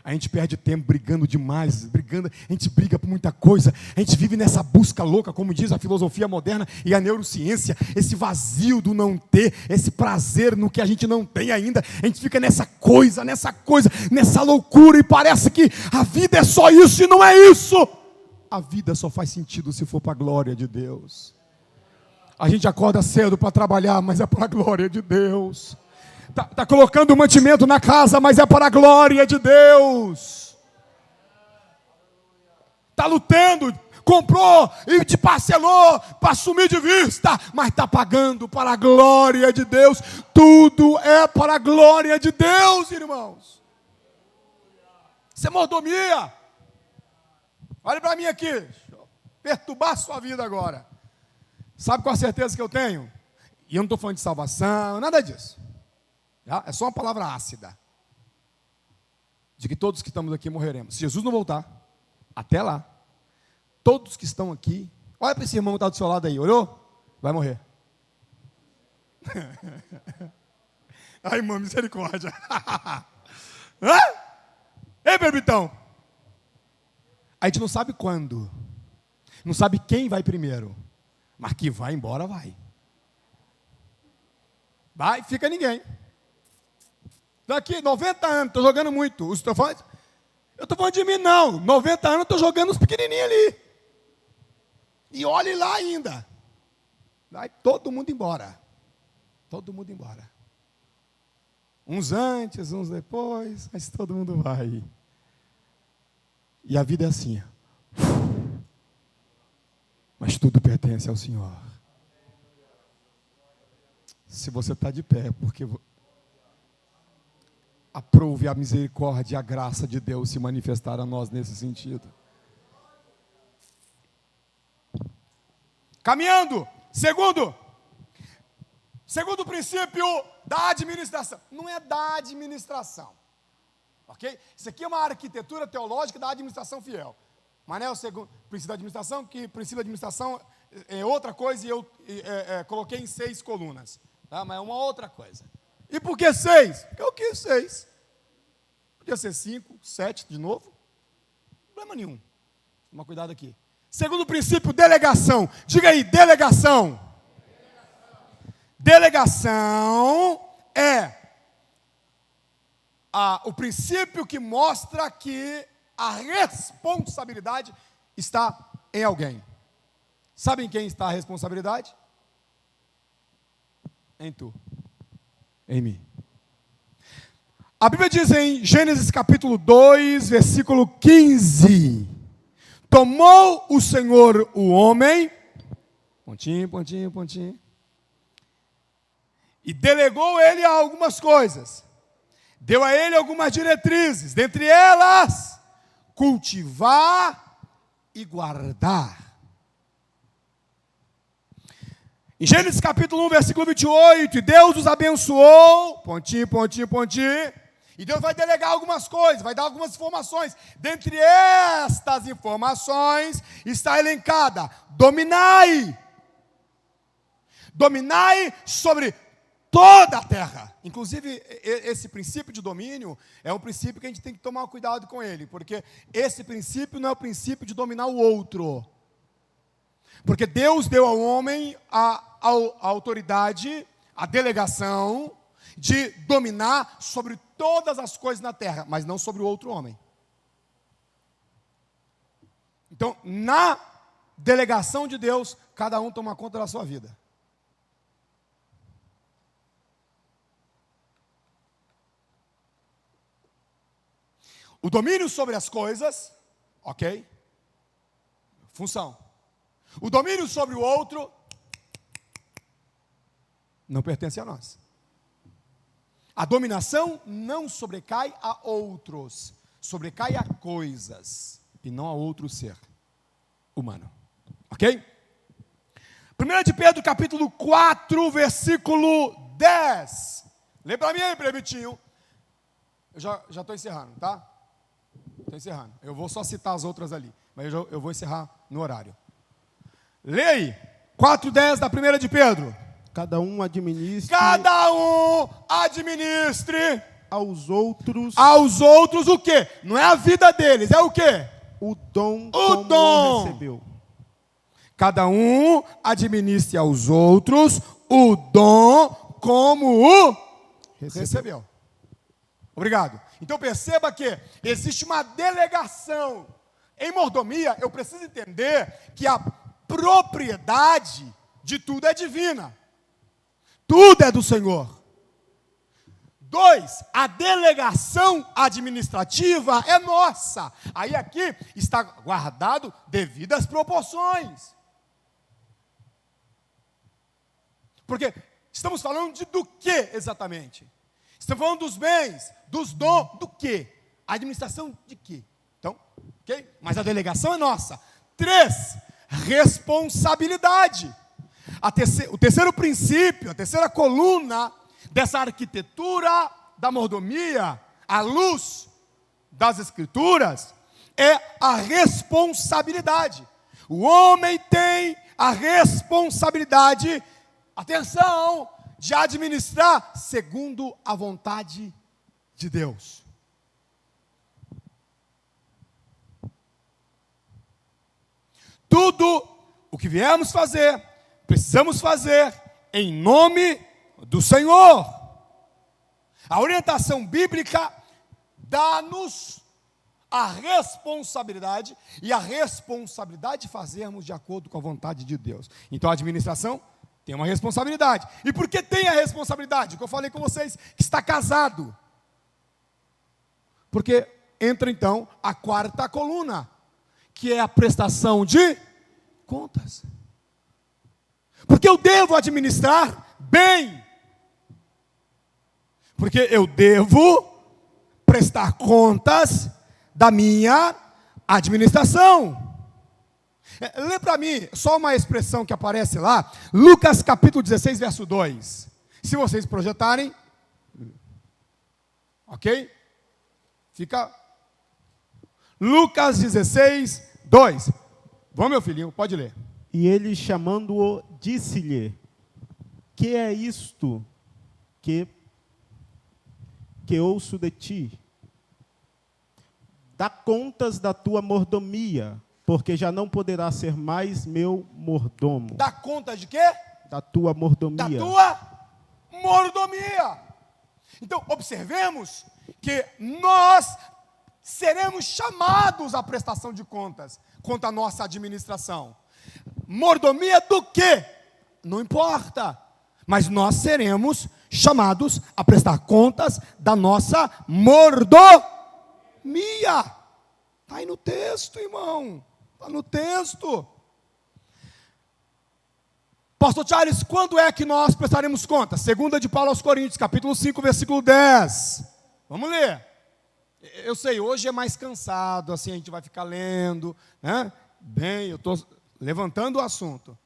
A gente perde tempo brigando demais, a gente briga por muita coisa, a gente vive nessa busca louca, como diz a filosofia moderna e a neurociência, esse vazio do não ter, esse prazer no que a gente não tem ainda, a gente fica nessa coisa, nessa loucura, e parece que a vida é só isso, e não é isso. A vida só faz sentido se for para a glória de Deus. A gente acorda cedo para trabalhar, mas é para a glória de Deus. Está colocando mantimento na casa, mas é para a glória de Deus. Está lutando, comprou e te parcelou para sumir de vista, mas está pagando para a glória de Deus. Tudo é para a glória de Deus, irmãos. Isso é mordomia. Olha para mim aqui, deixa eu perturbar a sua vida agora. Sabe qual a certeza que eu tenho? E eu não estou falando de salvação, nada disso. É só uma palavra ácida. De que todos que estamos aqui morreremos. Se Jesus não voltar, até lá, todos que estão aqui, olha para esse irmão que está do seu lado aí, olhou? Vai morrer. Ai, irmão, misericórdia. Ei, berbitão. A gente não sabe quando, não sabe quem vai primeiro, mas que vai embora, vai. Vai, fica ninguém. Daqui 90 anos, estou jogando muito. Eu estou falando de mim, não. 90 anos, estou jogando os pequenininhos ali. E olhe lá ainda. Vai todo mundo embora. Todo mundo embora. Uns antes, uns depois, mas todo mundo vai. E a vida é assim. Mas tudo pertence ao Senhor. Se você está de pé, porque aprove a misericórdia e a graça de Deus se manifestar a nós nesse sentido. Caminhando. Segundo princípio da administração. Não é da administração. Ok? Isso aqui é uma arquitetura teológica da administração fiel. Mas não é o segundo princípio da administração, que o princípio da administração é outra coisa e eu coloquei em 6 colunas. Tá? Mas é uma outra coisa. E por que 6? Porque eu quis 6. Podia ser 5, 7 de novo. Problema nenhum. Toma cuidado aqui. Segundo princípio, delegação. Diga aí, delegação. Delegação é o princípio que mostra que a responsabilidade está em alguém. Sabe em quem está a responsabilidade? Em tu. Em mim. A Bíblia diz em Gênesis capítulo 2, versículo 15: tomou o Senhor o homem, pontinho, pontinho, pontinho, e delegou ele a algumas coisas. Deu a ele algumas diretrizes, dentre elas, cultivar e guardar. Em Gênesis capítulo 1, versículo 28, e Deus os abençoou, pontinho, pontinho, pontinho, e Deus vai delegar algumas coisas, vai dar algumas informações. Dentre estas informações está elencada: dominai sobre toda a terra. Inclusive, esse princípio de domínio é um princípio que a gente tem que tomar cuidado com ele, porque esse princípio não é o princípio de dominar o outro. Porque Deus deu ao homem a autoridade, a delegação de dominar sobre todas as coisas na terra, mas não sobre o outro homem. Então, na delegação de Deus, cada um toma conta da sua vida. O domínio sobre as coisas, ok? Função. O domínio sobre o outro não pertence a nós. A dominação não sobrecai a outros, sobrecai a coisas e não a outro ser humano. Ok? 1 de Pedro capítulo 4, versículo 10. Lê para mim aí, Brevitinho. Eu já estou encerrando, tá? Estou encerrando. Eu vou só citar as outras ali, mas eu vou encerrar no horário. Lê aí, 4:10 da 1 de Pedro. Cada um administre aos outros o quê? Não é a vida deles, é o quê? O dom recebeu. Cada um administre aos outros o dom como o recebeu. Obrigado. Então perceba que existe uma delegação. Em mordomia, eu preciso entender que a propriedade de tudo é divina. Tudo é do Senhor. 2, a delegação administrativa é nossa. Aí aqui está guardado devidas proporções. Porque estamos falando do que exatamente? Estamos falando dos bens, dos dons, do que? A administração de quê? Então, ok? Mas a delegação é nossa. 3, responsabilidade. O terceiro princípio, a terceira coluna dessa arquitetura da mordomia, à luz das Escrituras, é a responsabilidade. O homem tem a responsabilidade, atenção, de administrar segundo a vontade de Deus. Tudo o que viemos fazer, precisamos fazer em nome do Senhor. A orientação bíblica dá-nos a responsabilidade, e a responsabilidade de fazermos de acordo com a vontade de Deus. Então a administração tem uma responsabilidade. E por que tem a responsabilidade? O que eu falei com vocês, que está casado. Porque entra então a quarta coluna, que é a prestação de contas. Porque eu devo administrar bem. Porque eu devo prestar contas da minha administração. Lê para mim, só uma expressão que aparece lá, Lucas capítulo 16, verso 2. Se vocês projetarem, ok? Fica Lucas 16, 2. Vamos, meu filhinho, pode ler. E ele, chamando-o, disse-lhe: que é isto que ouço de ti? Dá contas da tua mordomia, porque já não poderá ser mais meu mordomo. Dá conta de quê? Da tua mordomia. Da tua mordomia. Então, observemos que nós seremos chamados à prestação de contas quanto à nossa administração. Mordomia do quê? Não importa. Mas nós seremos chamados a prestar contas da nossa mordomia. Está aí no texto, irmão. Está no texto. Pastor Charles, quando é que nós prestaremos contas? 2 de Paulo aos Coríntios, capítulo 5, versículo 10. Vamos ler. Eu sei, hoje é mais cansado, assim, a gente vai ficar lendo, né? Bem, eu estou levantando o assunto.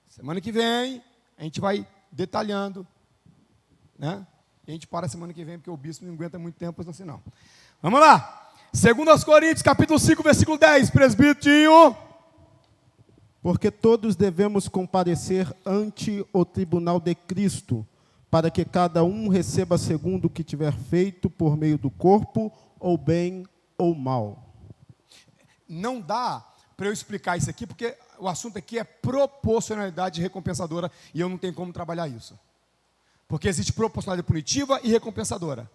Semana que vem, a gente vai detalhando, né? E a gente para semana que vem, porque o bispo não aguenta muito tempo assim, não. Vamos lá. 2 Coríntios, capítulo 5, versículo 10, presbítero. Porque todos devemos comparecer ante o tribunal de Cristo, para que cada um receba segundo o que tiver feito por meio do corpo, ou bem ou mal. Não dá para eu explicar isso aqui, porque o assunto aqui é proporcionalidade recompensadora, e eu não tenho como trabalhar isso. Porque existe proporcionalidade punitiva e recompensadora.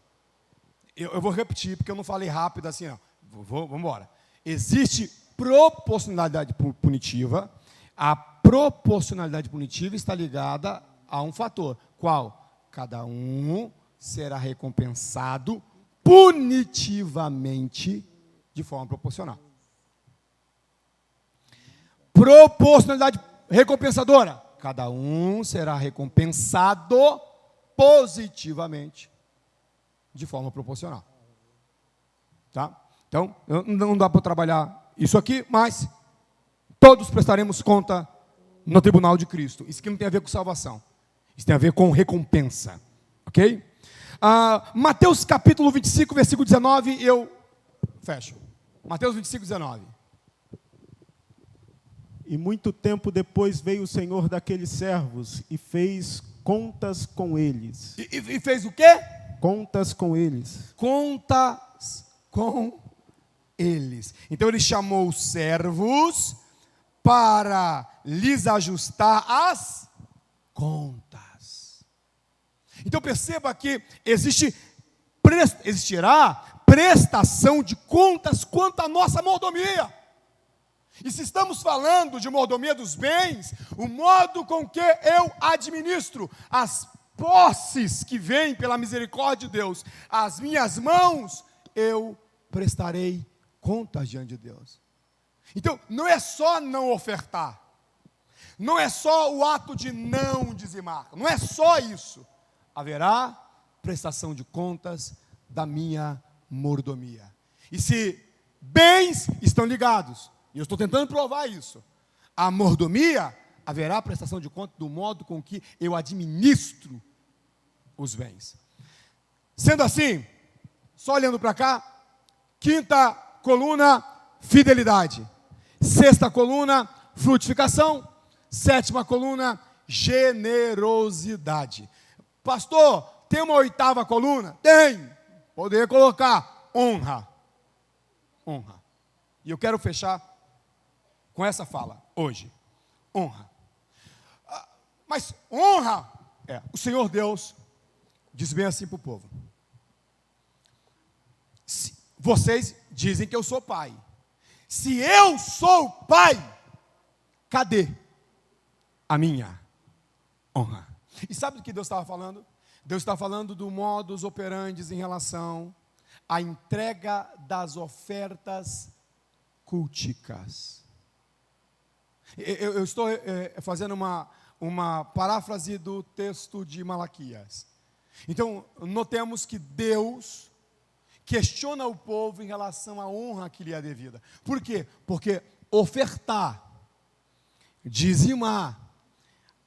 Eu vou repetir, porque eu não falei rápido assim, não. Vamos embora. Existe proporcionalidade punitiva. A proporcionalidade punitiva está ligada a um fator. Qual? Cada um será recompensado punitivamente de forma proporcional. Proporcionalidade recompensadora. Cada um será recompensado positivamente de forma proporcional. Tá? Então, não dá para trabalhar isso aqui, mas todos prestaremos conta no tribunal de Cristo. Isso aqui não tem a ver com salvação. Isso tem a ver com recompensa. Ok? Mateus capítulo 25, versículo 19, eu fecho. Mateus 25, 19. E muito tempo depois veio o Senhor daqueles servos e fez contas com eles. E fez o quê? Contas com eles. Contas com eles. Então ele chamou os servos para lhes ajustar as contas. Então perceba que existirá prestação de contas quanto à nossa mordomia. E se estamos falando de mordomia dos bens, o modo com que eu administro as posses que vêm pela misericórdia de Deus, as minhas mãos, eu prestarei contas diante de Deus. Então, não é só não ofertar, não é só o ato de não dizimar, não é só isso. Haverá prestação de contas da minha mordomia. E se bens estão ligados, e eu estou tentando provar isso, a mordomia, haverá prestação de contas do modo com que eu administro os bens. Sendo assim, só olhando para cá, quinta coluna, fidelidade. Sexta coluna, frutificação. Sétima coluna, generosidade. Pastor, tem uma oitava coluna? Tem. Poderia colocar honra. Honra. E eu quero fechar com essa fala hoje. Honra. Mas honra é o Senhor Deus disse bem assim para o povo: vocês dizem que eu sou pai. Se eu sou pai, cadê a minha honra? E sabe do que Deus estava falando? Deus está falando do modus operandi em relação à entrega das ofertas culticas. Eu estou fazendo uma paráfrase do texto de Malaquias. Então, notemos que Deus questiona o povo em relação à honra que lhe é devida. Por quê? Porque ofertar, dizimar,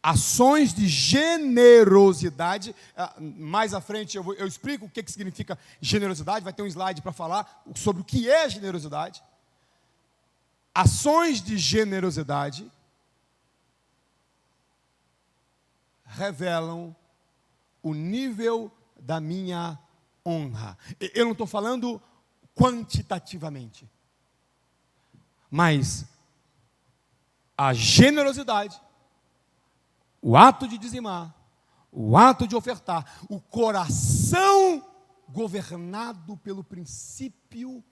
ações de generosidade, mais à frente eu explico o que significa generosidade, vai ter um slide para falar sobre o que é generosidade. Ações de generosidade revelam o nível da minha honra. Eu não estou falando quantitativamente, mas a generosidade, o ato de dizimar, o ato de ofertar, o coração governado pelo princípio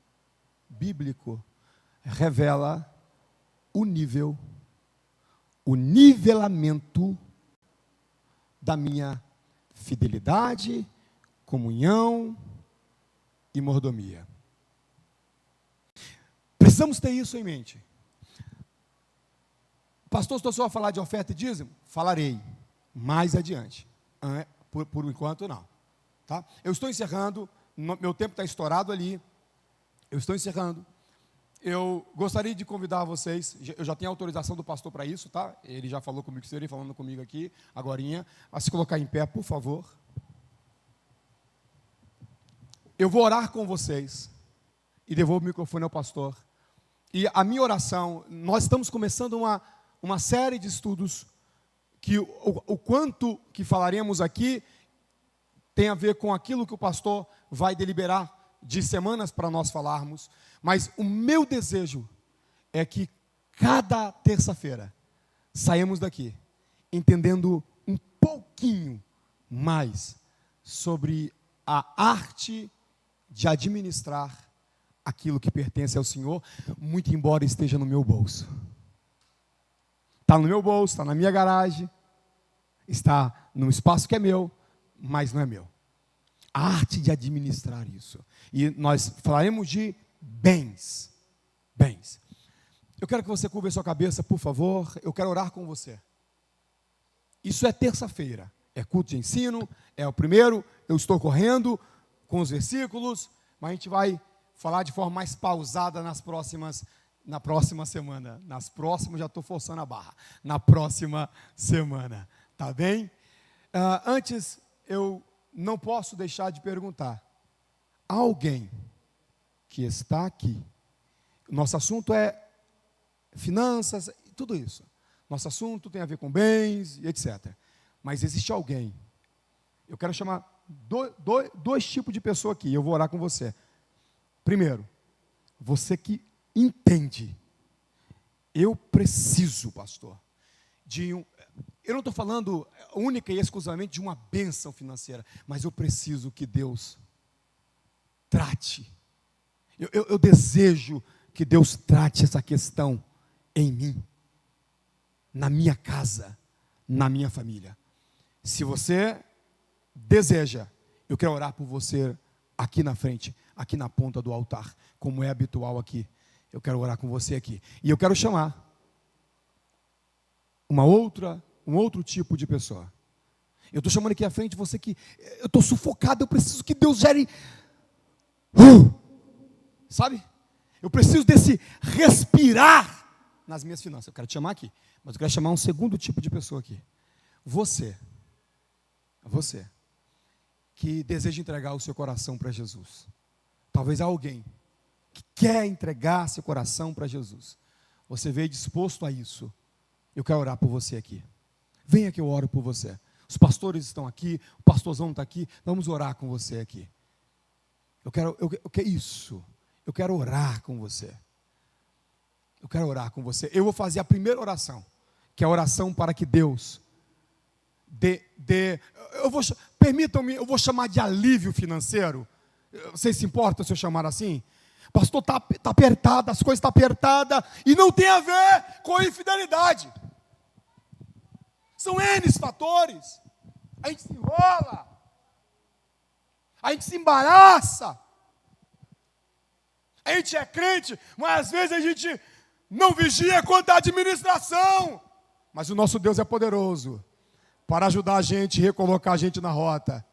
bíblico, revela o nivelamento da minha fidelidade, comunhão e mordomia. Precisamos ter isso em mente. Pastor, estou só a falar de oferta e dízimo? Falarei mais adiante. Por enquanto, não. Tá? Eu estou encerrando, meu tempo está estourado ali. Eu estou encerrando. Eu gostaria de convidar vocês, eu já tenho autorização do pastor para isso, tá? Ele já falou comigo, ele falando comigo aqui, agorinha, a se colocar em pé, por favor. Eu vou orar com vocês e devolvo o microfone ao pastor. E a minha oração, nós estamos começando uma série de estudos que o quanto que falaremos aqui tem a ver com aquilo que o pastor vai deliberar de semanas para nós falarmos, mas o meu desejo é que cada terça-feira saímos daqui entendendo um pouquinho mais sobre a arte de administrar aquilo que pertence ao Senhor, muito embora esteja no meu bolso. Está no meu bolso, está na minha garagem, está num espaço que é meu, mas não é meu. A arte de administrar isso. E nós falaremos de bens. Bens. Eu quero que você curva a sua cabeça, por favor. Eu quero orar com você. Isso é terça-feira. É culto de ensino. É o primeiro. Eu estou correndo com os versículos. Mas a gente vai falar de forma mais pausada na próxima semana. Nas próximas, já estou forçando a barra. Na próxima semana. Tá bem? Antes, eu não posso deixar de perguntar: alguém que está aqui, nosso assunto é finanças, tudo isso, nosso assunto tem a ver com bens e etc, mas existe alguém, eu quero chamar dois tipos de pessoa aqui, eu vou orar com você. Primeiro, você que entende, eu preciso, pastor, eu não estou falando única e exclusivamente de uma bênção financeira, mas eu preciso que Deus trate. Eu desejo que Deus trate essa questão em mim, na minha casa, na minha família. Se você deseja, eu quero orar por você aqui na frente, aqui na ponta do altar, como é habitual aqui. Eu quero orar com você aqui. E eu quero chamar um outro tipo de pessoa. Eu estou chamando aqui à frente você que eu estou sufocado, eu preciso que Deus gere, sabe? Eu preciso desse respirar nas minhas finanças. Eu quero te chamar aqui, mas eu quero chamar um segundo tipo de pessoa aqui. Você que deseja entregar o seu coração para Jesus. Talvez alguém que quer entregar seu coração para Jesus. Você veio disposto a isso. Eu quero orar por você aqui. Venha que eu oro por você. Os pastores estão aqui, o pastorzão está aqui, vamos orar com você aqui. Eu quero isso. Eu quero orar com você. Eu quero orar com você. Eu vou fazer a primeira oração, que é a oração para que Deus permitam-me, eu vou chamar de alívio financeiro. Vocês se importam se eu chamar assim? Pastor, está apertado, as coisas estão apertadas, e não tem a ver com infidelidade. São N fatores. A gente se enrola, a gente se embaraça, a gente é crente, mas às vezes a gente não vigia quanto à administração. Mas o nosso Deus é poderoso para ajudar a gente, recolocar a gente na rota.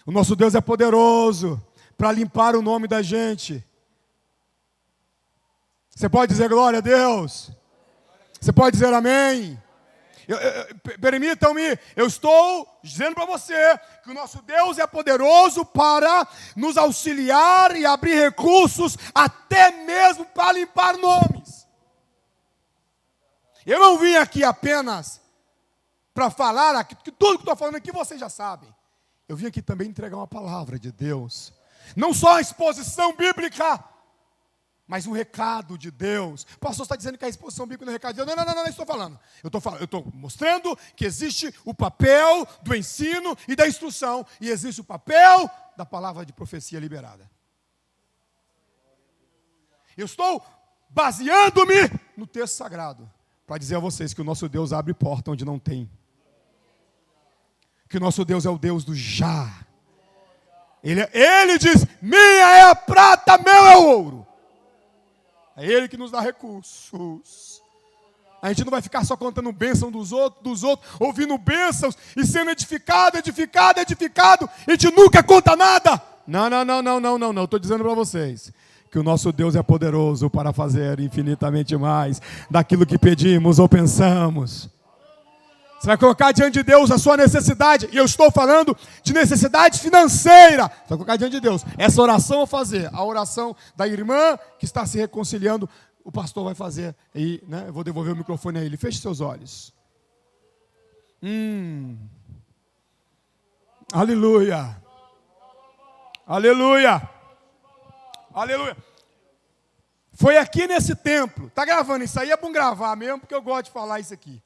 O nosso Deus é poderoso para limpar o nome da gente. Você pode dizer glória a Deus? Você pode dizer amém? Permitam-me, eu estou dizendo para você que o nosso Deus é poderoso para nos auxiliar e abrir recursos, até mesmo para limpar nomes. Eu não vim aqui apenas para falar aqui, que tudo que estou falando aqui vocês já sabem. Eu vim aqui também entregar uma palavra de Deus. Não só a exposição bíblica, mas um recado de Deus. O pastor está dizendo que a exposição bíblica não é recado de Deus. Não estou falando. Eu estou mostrando que existe o papel do ensino e da instrução. E existe o papel da palavra de profecia liberada. Eu estou baseando-me no texto sagrado para dizer a vocês que o nosso Deus abre porta onde não tem. Que o nosso Deus é o Deus do já. Ele diz, minha é a prata, meu é o ouro. É Ele que nos dá recursos. A gente não vai ficar só contando bênção dos outros, ouvindo bênçãos e sendo edificado. A gente nunca conta nada. Não. Estou dizendo para vocês que o nosso Deus é poderoso para fazer infinitamente mais daquilo que pedimos ou pensamos. Você vai colocar diante de Deus a sua necessidade. E eu estou falando de necessidade financeira. Você vai colocar diante de Deus. Essa oração eu vou fazer. A oração da irmã que está se reconciliando, o pastor vai fazer. E, eu vou devolver o microfone a ele. Feche seus olhos. Aleluia. Aleluia. Aleluia. Foi aqui nesse templo. Está gravando isso aí? É bom gravar mesmo, porque eu gosto de falar isso aqui.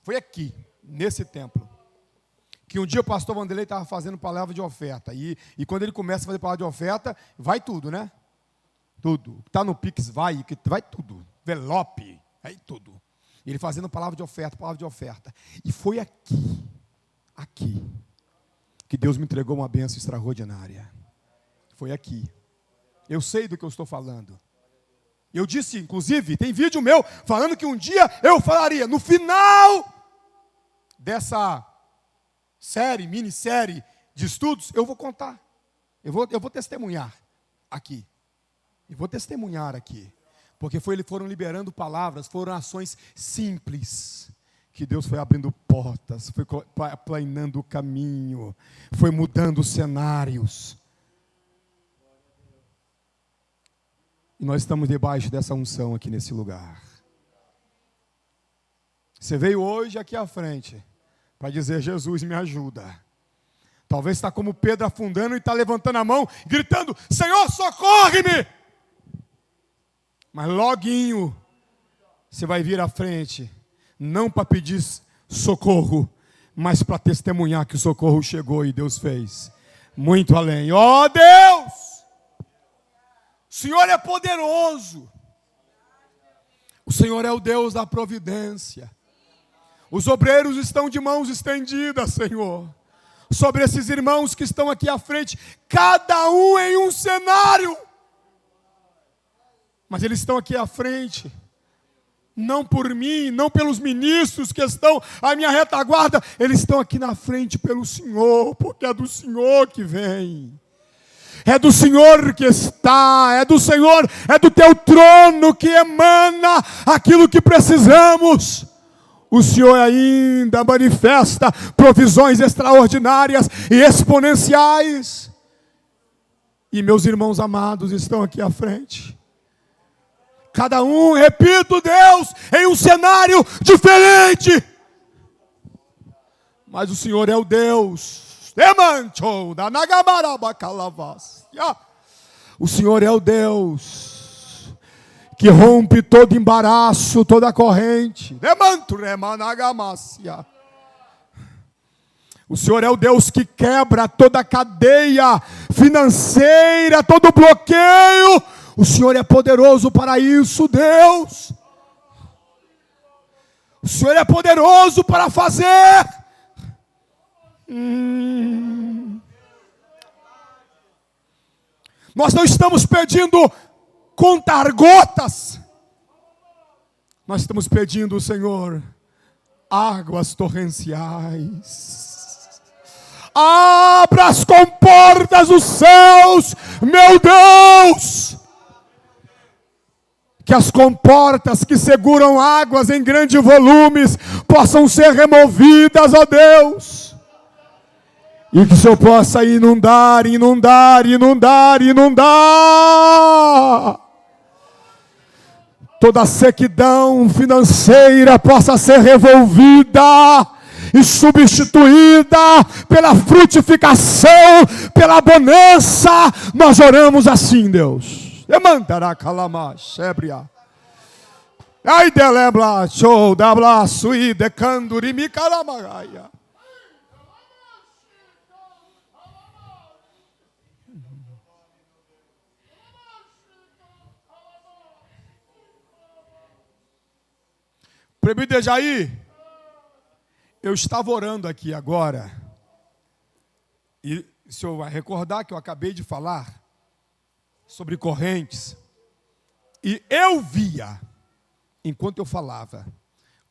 Foi aqui, nesse templo, que um dia o pastor Vanderlei estava fazendo palavra de oferta. E quando ele começa a fazer palavra de oferta, vai tudo, né? Tudo. Está no Pix, vai tudo. Envelope, vai tudo. Ele fazendo palavra de oferta. E foi aqui, que Deus me entregou uma bênção extraordinária. Foi aqui. Eu sei do que eu estou falando. Eu disse, inclusive, tem vídeo meu falando que um dia eu falaria, no final dessa minissérie de estudos, eu vou contar. Eu vou testemunhar aqui. Porque foram liberando palavras, foram ações simples, que Deus foi abrindo portas, foi aplanando o caminho, foi mudando os cenários. E nós estamos debaixo dessa unção aqui nesse lugar. Você veio hoje aqui à frente para dizer, Jesus, me ajuda. Talvez está como Pedro afundando e está levantando a mão, gritando, Senhor, socorre-me. Mas loguinho, você vai vir à frente, não para pedir socorro, mas para testemunhar que o socorro chegou e Deus fez. Muito além. Ó Deus! O Senhor é poderoso. O Senhor é o Deus da providência. Os obreiros estão de mãos estendidas, Senhor, sobre esses irmãos que estão aqui à frente, cada um em um cenário. Mas eles estão aqui à frente, não por mim, não pelos ministros que estão à minha retaguarda, eles estão aqui na frente pelo Senhor, porque é do Senhor que vem. É do Senhor que está, é do Senhor, é do teu trono que emana aquilo que precisamos. O Senhor ainda manifesta provisões extraordinárias e exponenciais. E meus irmãos amados estão aqui à frente. Cada um, repito, Deus, em um cenário diferente. Mas o Senhor é o Deus. O Senhor é o Deus que rompe todo embaraço, toda corrente. O Senhor é o Deus que quebra toda a cadeia financeira, todo bloqueio. O Senhor é poderoso para isso, Deus. O Senhor é poderoso para fazer. Nós não estamos pedindo contar gotas. Nós estamos pedindo, Senhor, águas torrenciais. Abra as comportas dos céus, meu Deus. Que as comportas que seguram águas em grandes volumes possam ser removidas, ó Deus. E que o Senhor possa inundar, inundar, inundar, inundar. Toda a sequidão financeira possa ser revolvida e substituída pela frutificação, pela bonança. Nós oramos assim, Deus. Demandará calama, xébria. Ai delebla, show, dabla, sui, decanduri, mi calamagaia. Presbítero Jair, eu estava orando aqui agora, e o senhor vai recordar que eu acabei de falar sobre correntes, e eu via, enquanto eu falava,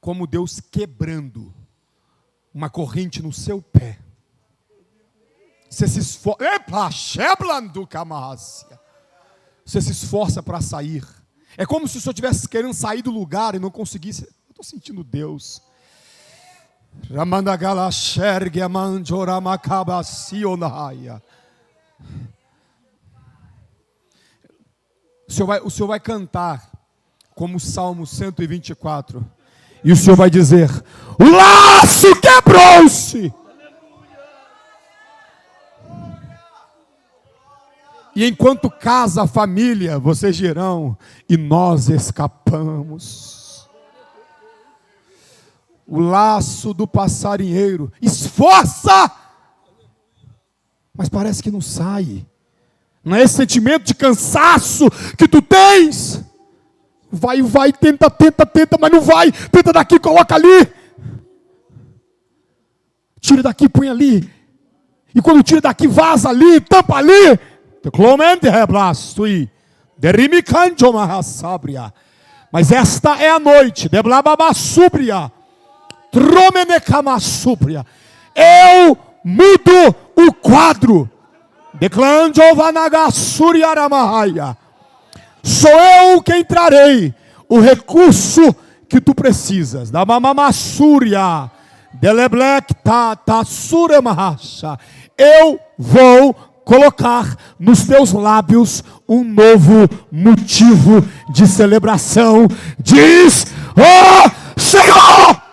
como Deus quebrando uma corrente no seu pé. Você se esforça, você se esforça para sair. É como se o senhor estivesse querendo sair do lugar e não conseguisse. Estou sentindo Deus. O senhor vai cantar como o Salmo 124. E o senhor vai dizer: o laço quebrou-se. E enquanto casa, família, vocês dirão: e nós escapamos. O laço do passarinheiro, esforça, mas parece que não sai. Não é esse sentimento de cansaço que tu tens? Vai, tenta, mas não vai. Tenta daqui, coloca ali. Tira daqui, põe ali. E quando tira daqui, vaza ali, tampa ali. Mas esta é a noite. Eu mudo o quadro. Sou eu quem trarei o recurso que tu precisas. Eu vou colocar nos teus lábios um novo motivo de celebração. Diz: ó Senhor!